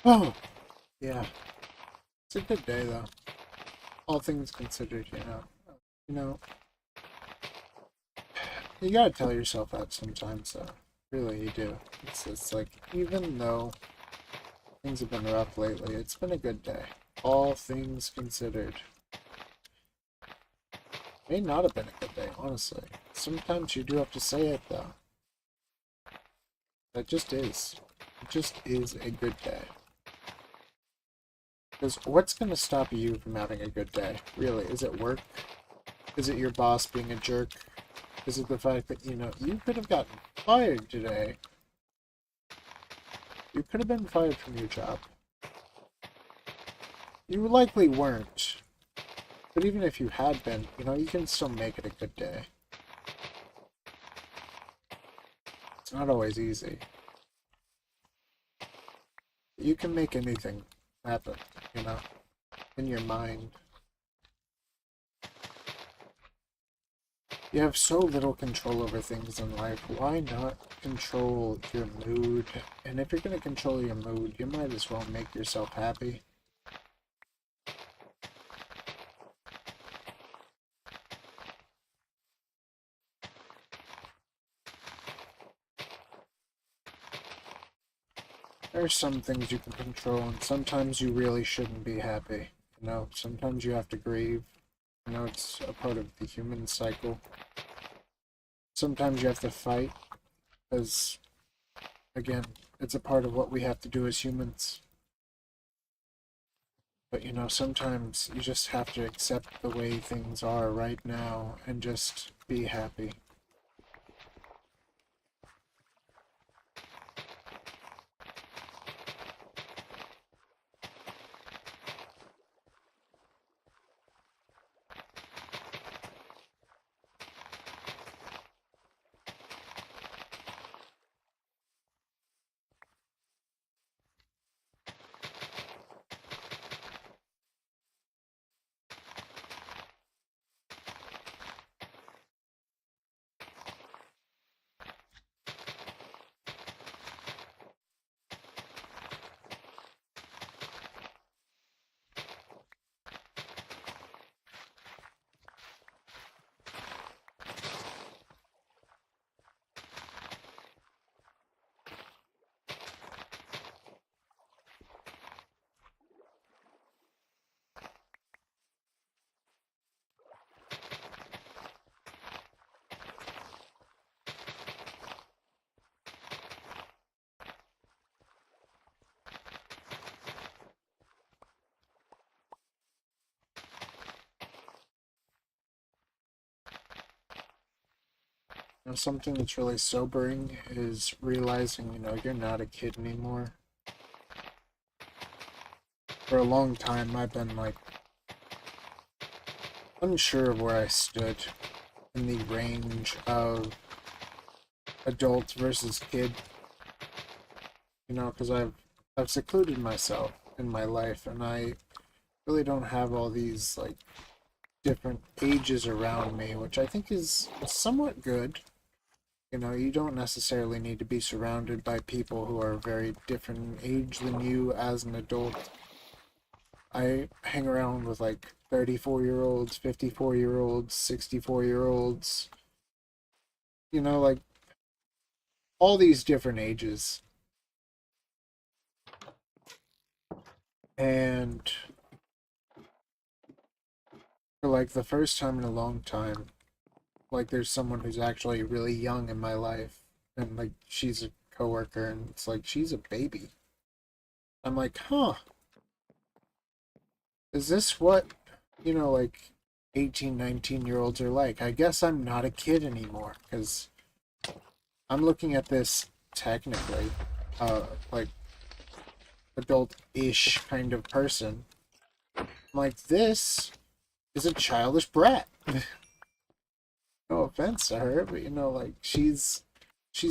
Oh, yeah. It's a good day, though. All things considered, you know. You know, you gotta tell yourself that sometimes, though. Really, you do. It's like, even though things have been rough lately, it's been a good day. All things considered. May not have been a good day, honestly. Sometimes you do have to say it, though. That just is. It just is a good day. Because what's going to stop you from having a good day? Really? Is it work? Is it your boss being a jerk? Is it the fact that, you know, you could have gotten fired today? You could have been fired from your job. You likely weren't. But even if you had been, you know, you can still make it a good day. It's not always easy. You can make anything happen, you know, in your mind. You have so little control over things in life. Why not control your mood? And if you're going to control your mood, you might as well make yourself happy. There are some things you can control, and sometimes you really shouldn't be happy. You know, sometimes you have to grieve. You know, it's a part of the human cycle. Sometimes you have to fight, because, again, it's a part of what we have to do as humans. But, you know, sometimes you just have to accept the way things are right now and just be happy. You know, something that's really sobering is realizing, you know, you're not a kid anymore. For a long time, I've been, like, unsure of where I stood in the range of adult versus kid. You know, because I've secluded myself in my life, and I really don't have all these, like, different ages around me, which I think is somewhat good. You know, you don't necessarily need to be surrounded by people who are very different in age than you as an adult. I hang around with like 34-year-olds, 54-year-olds, 64-year-olds, you know, like all these different ages. And for like the first time in a long time, like there's someone who's actually really young in my life, and like she's a coworker, and it's like she's a baby. I'm like, huh, is this what, you know, like 18, 19-year-olds are like? I guess I'm not a kid anymore, because I'm looking at this technically, like adult-ish kind of person. I'm like, this is a childish brat. No offense to her, but you know, like she's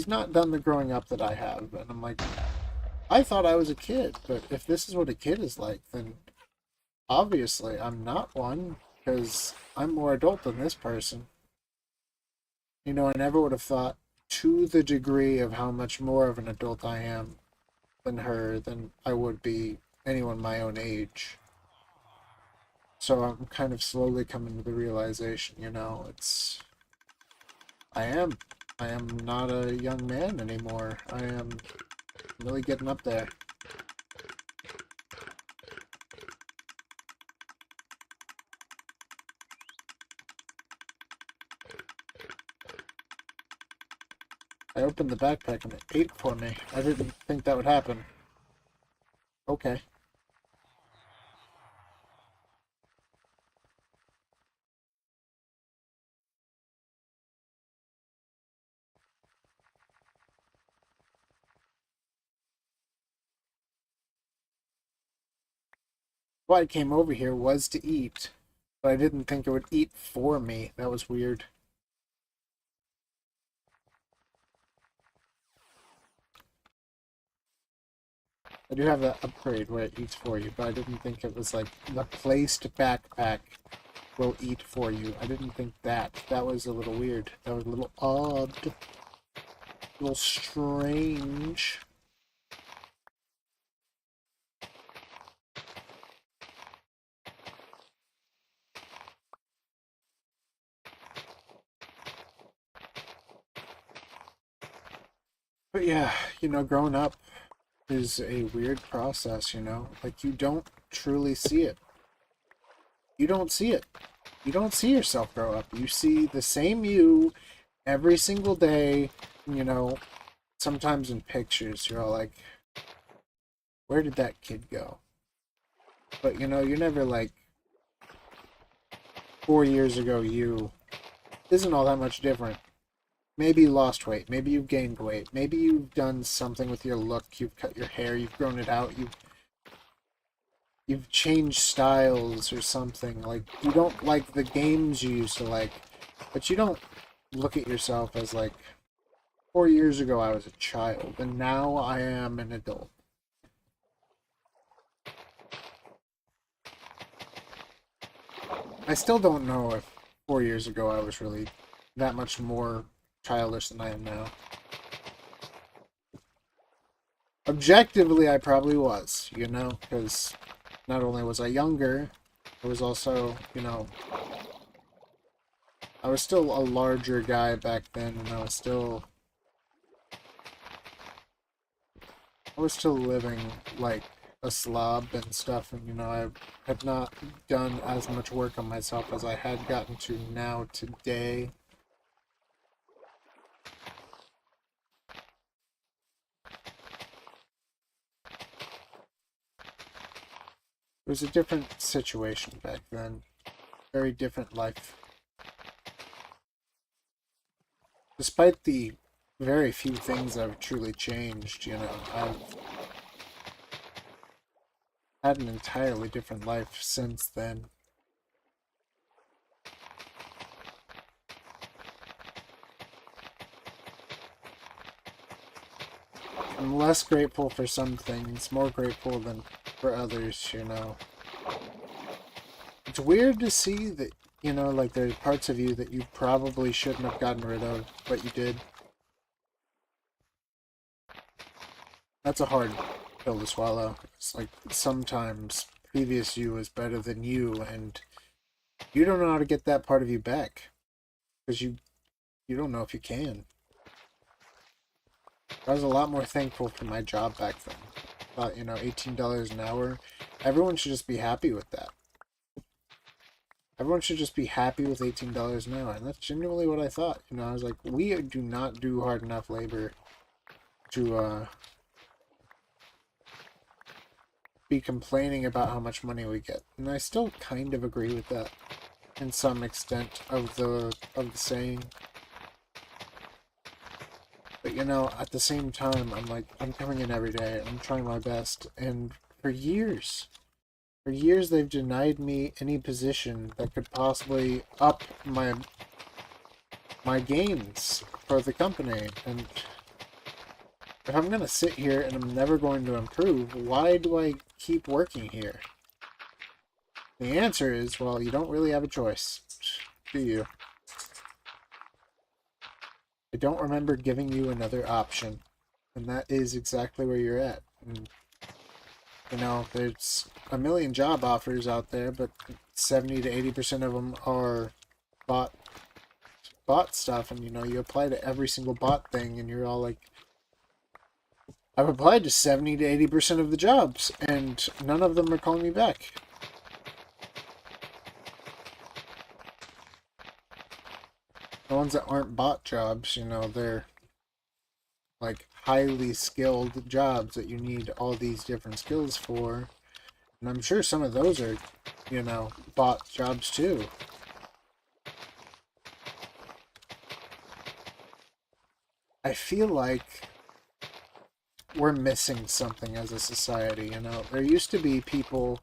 not done the growing up that I have, and I'm like, I thought I was a kid, but if this is what a kid is like, then obviously I'm not one, because I'm more adult than this person. You know, I never would have thought to the degree of how much more of an adult I am than her than I would be anyone my own age. So I'm kind of slowly coming to the realization, you know, it's I am. I am not a young man anymore. I am really getting up there. I opened the backpack and it ate for me. I didn't think that would happen. Okay. Why I came over here was to eat, but I didn't think it would eat for me. That was weird. I do have that upgrade where it eats for you, but I didn't think it was like the placed backpack will eat for you. I didn't think that. That was a little weird. That was a little odd. A little strange. But yeah, you know, growing up is a weird process, you know? Like, you don't truly see it. You don't see it. You don't see yourself grow up. You see the same you every single day, you know, sometimes in pictures, you're all like, where did that kid go? But, you know, you're never like, 4 years ago, you isn't all that much different. Maybe you lost weight. Maybe you've gained weight. Maybe you've done something with your look. You've cut your hair. You've grown it out. You've changed styles or something. Like, you don't like the games you used to like, but you don't look at yourself as like, 4 years ago I was a child, and now I am an adult. I still don't know if 4 years ago I was really that much more childish than I am now. Objectively, I probably was, you know, because not only was I younger, I was also, you know, I was still a larger guy back then, and I was still living like a slob and stuff, and you know, I had not done as much work on myself as I had gotten to now today. It was a different situation back then, very different life. Despite the very few things that have truly changed, I've had an entirely different life since then. I'm less grateful for some things, more grateful than for others, It's weird to see that, like there's parts of you that you probably shouldn't have gotten rid of, but you did. That's a hard pill to swallow. It's like sometimes previous you is better than you, and you don't know how to get that part of you back. Because you don't know if you can. I was a lot more thankful for my job back then. Thought, $18 an hour. Everyone should just be happy with that. Everyone should just be happy with $18 an hour. And that's genuinely what I thought. I was like, we do not do hard enough labor to be complaining about how much money we get. And I still kind of agree with that in some extent of the saying. But at the same time, I'm like, I'm coming in every day, I'm trying my best, and for years they've denied me any position that could possibly up my gains for the company. And if I'm gonna sit here and I'm never going to improve, why do I keep working here? The answer is, well, you don't really have a choice, do you? I don't remember giving you another option, and that is exactly where you're at. And, there's a million job offers out there, but 70 to 80% of them are bot stuff, and you apply to every single bot thing, and you're all like, I've applied to 70 to 80% of the jobs, and none of them are calling me back. The ones that aren't bot jobs, they're like highly skilled jobs that you need all these different skills for. And I'm sure some of those are, bot jobs too. I feel like we're missing something as a society, There used to be people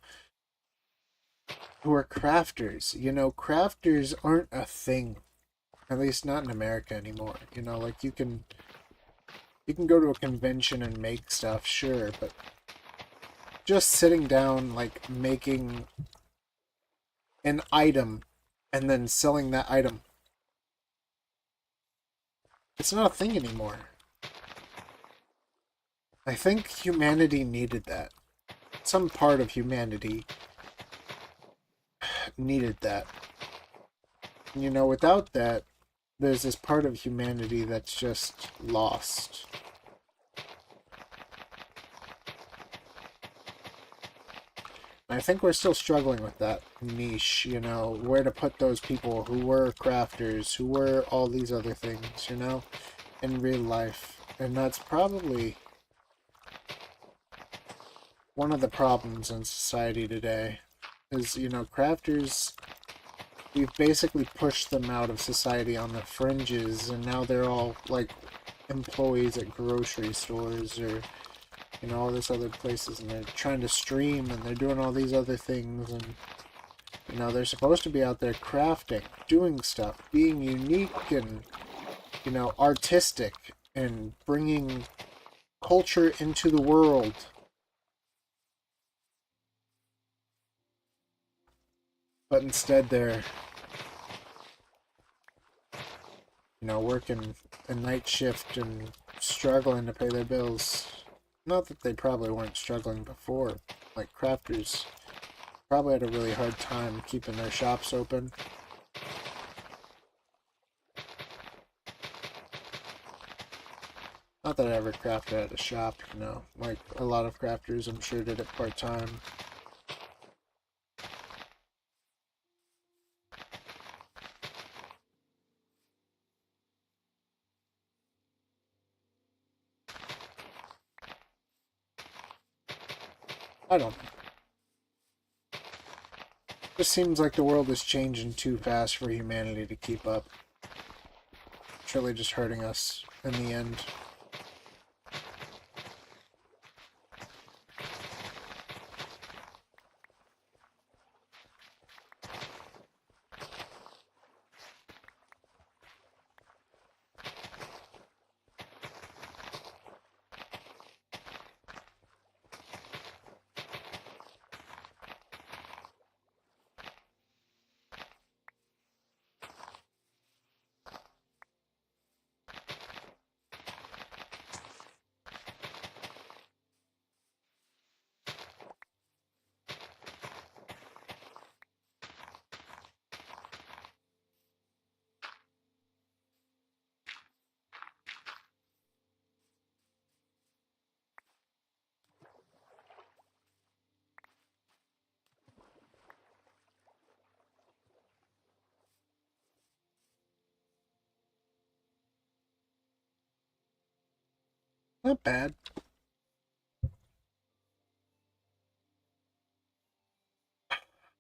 who are crafters. Crafters aren't a thing. At least not in America anymore. Like you can go to a convention and make stuff, sure, but just sitting down, like making an item and then selling that item, it's not a thing anymore. I think humanity needed that. Some part of humanity needed that. Without that, there's this part of humanity that's just lost. I think we're still struggling with that niche, where to put those people who were crafters, who were all these other things, in real life. And that's probably one of the problems in society today, is, crafters, we've basically pushed them out of society on the fringes, and now they're all, like, employees at grocery stores, or all this other places, and they're trying to stream, and they're doing all these other things, and they're supposed to be out there crafting, doing stuff, being unique and artistic, and bringing culture into the world. But instead they're working a night shift and struggling to pay their bills. Not that they probably weren't struggling before. Like, crafters probably had a really hard time keeping their shops open. Not that I ever crafted at a shop, like a lot of crafters I'm sure did it part-time. I don't know. It seems like the world is changing too fast for humanity to keep up. It's really just hurting us in the end. Not bad.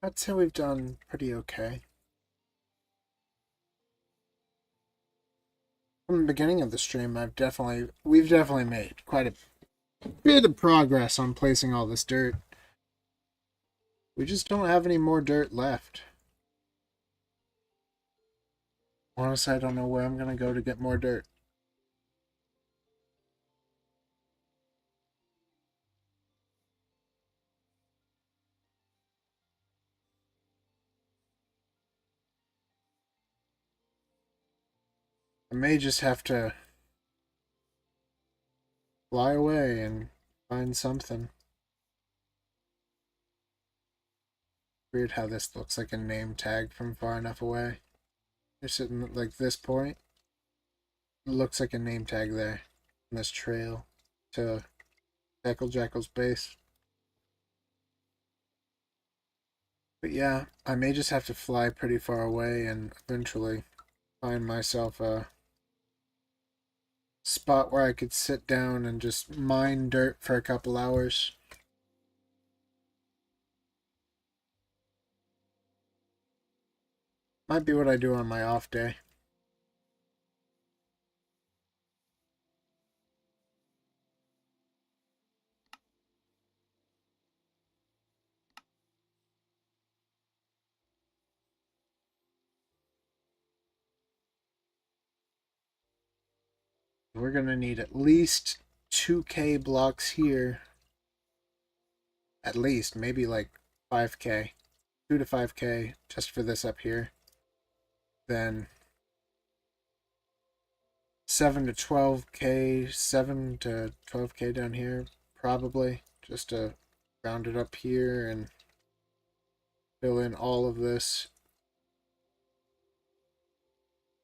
I'd say we've done pretty okay. From the beginning of the stream, we've definitely made quite a bit of progress on placing all this dirt. We just don't have any more dirt left. Honestly, I don't know where I'm gonna go to get more dirt. I may just have to fly away and find something. Weird how this looks like a name tag from far enough away. You're sitting at like this point. It looks like a name tag there on this trail to Jackal's base. But yeah, I may just have to fly pretty far away and eventually find myself a spot where I could sit down and just mine dirt for a couple hours. Might be what I do on my off day. We're going to need at least 2K blocks here. At least, maybe like 5K. 2 to 5K just for this up here. Then 7 to 12K, 7 to 12K down here, probably. Just to round it up here and fill in all of this.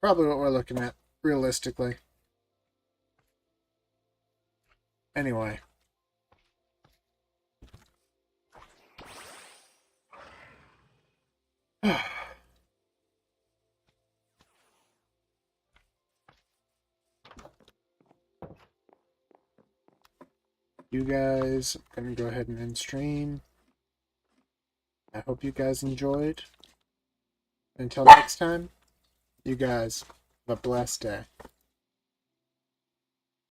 Probably what we're looking at, realistically. Anyway. You guys, I'm going to go ahead and end stream. I hope you guys enjoyed. Until next time, you guys have a blessed day.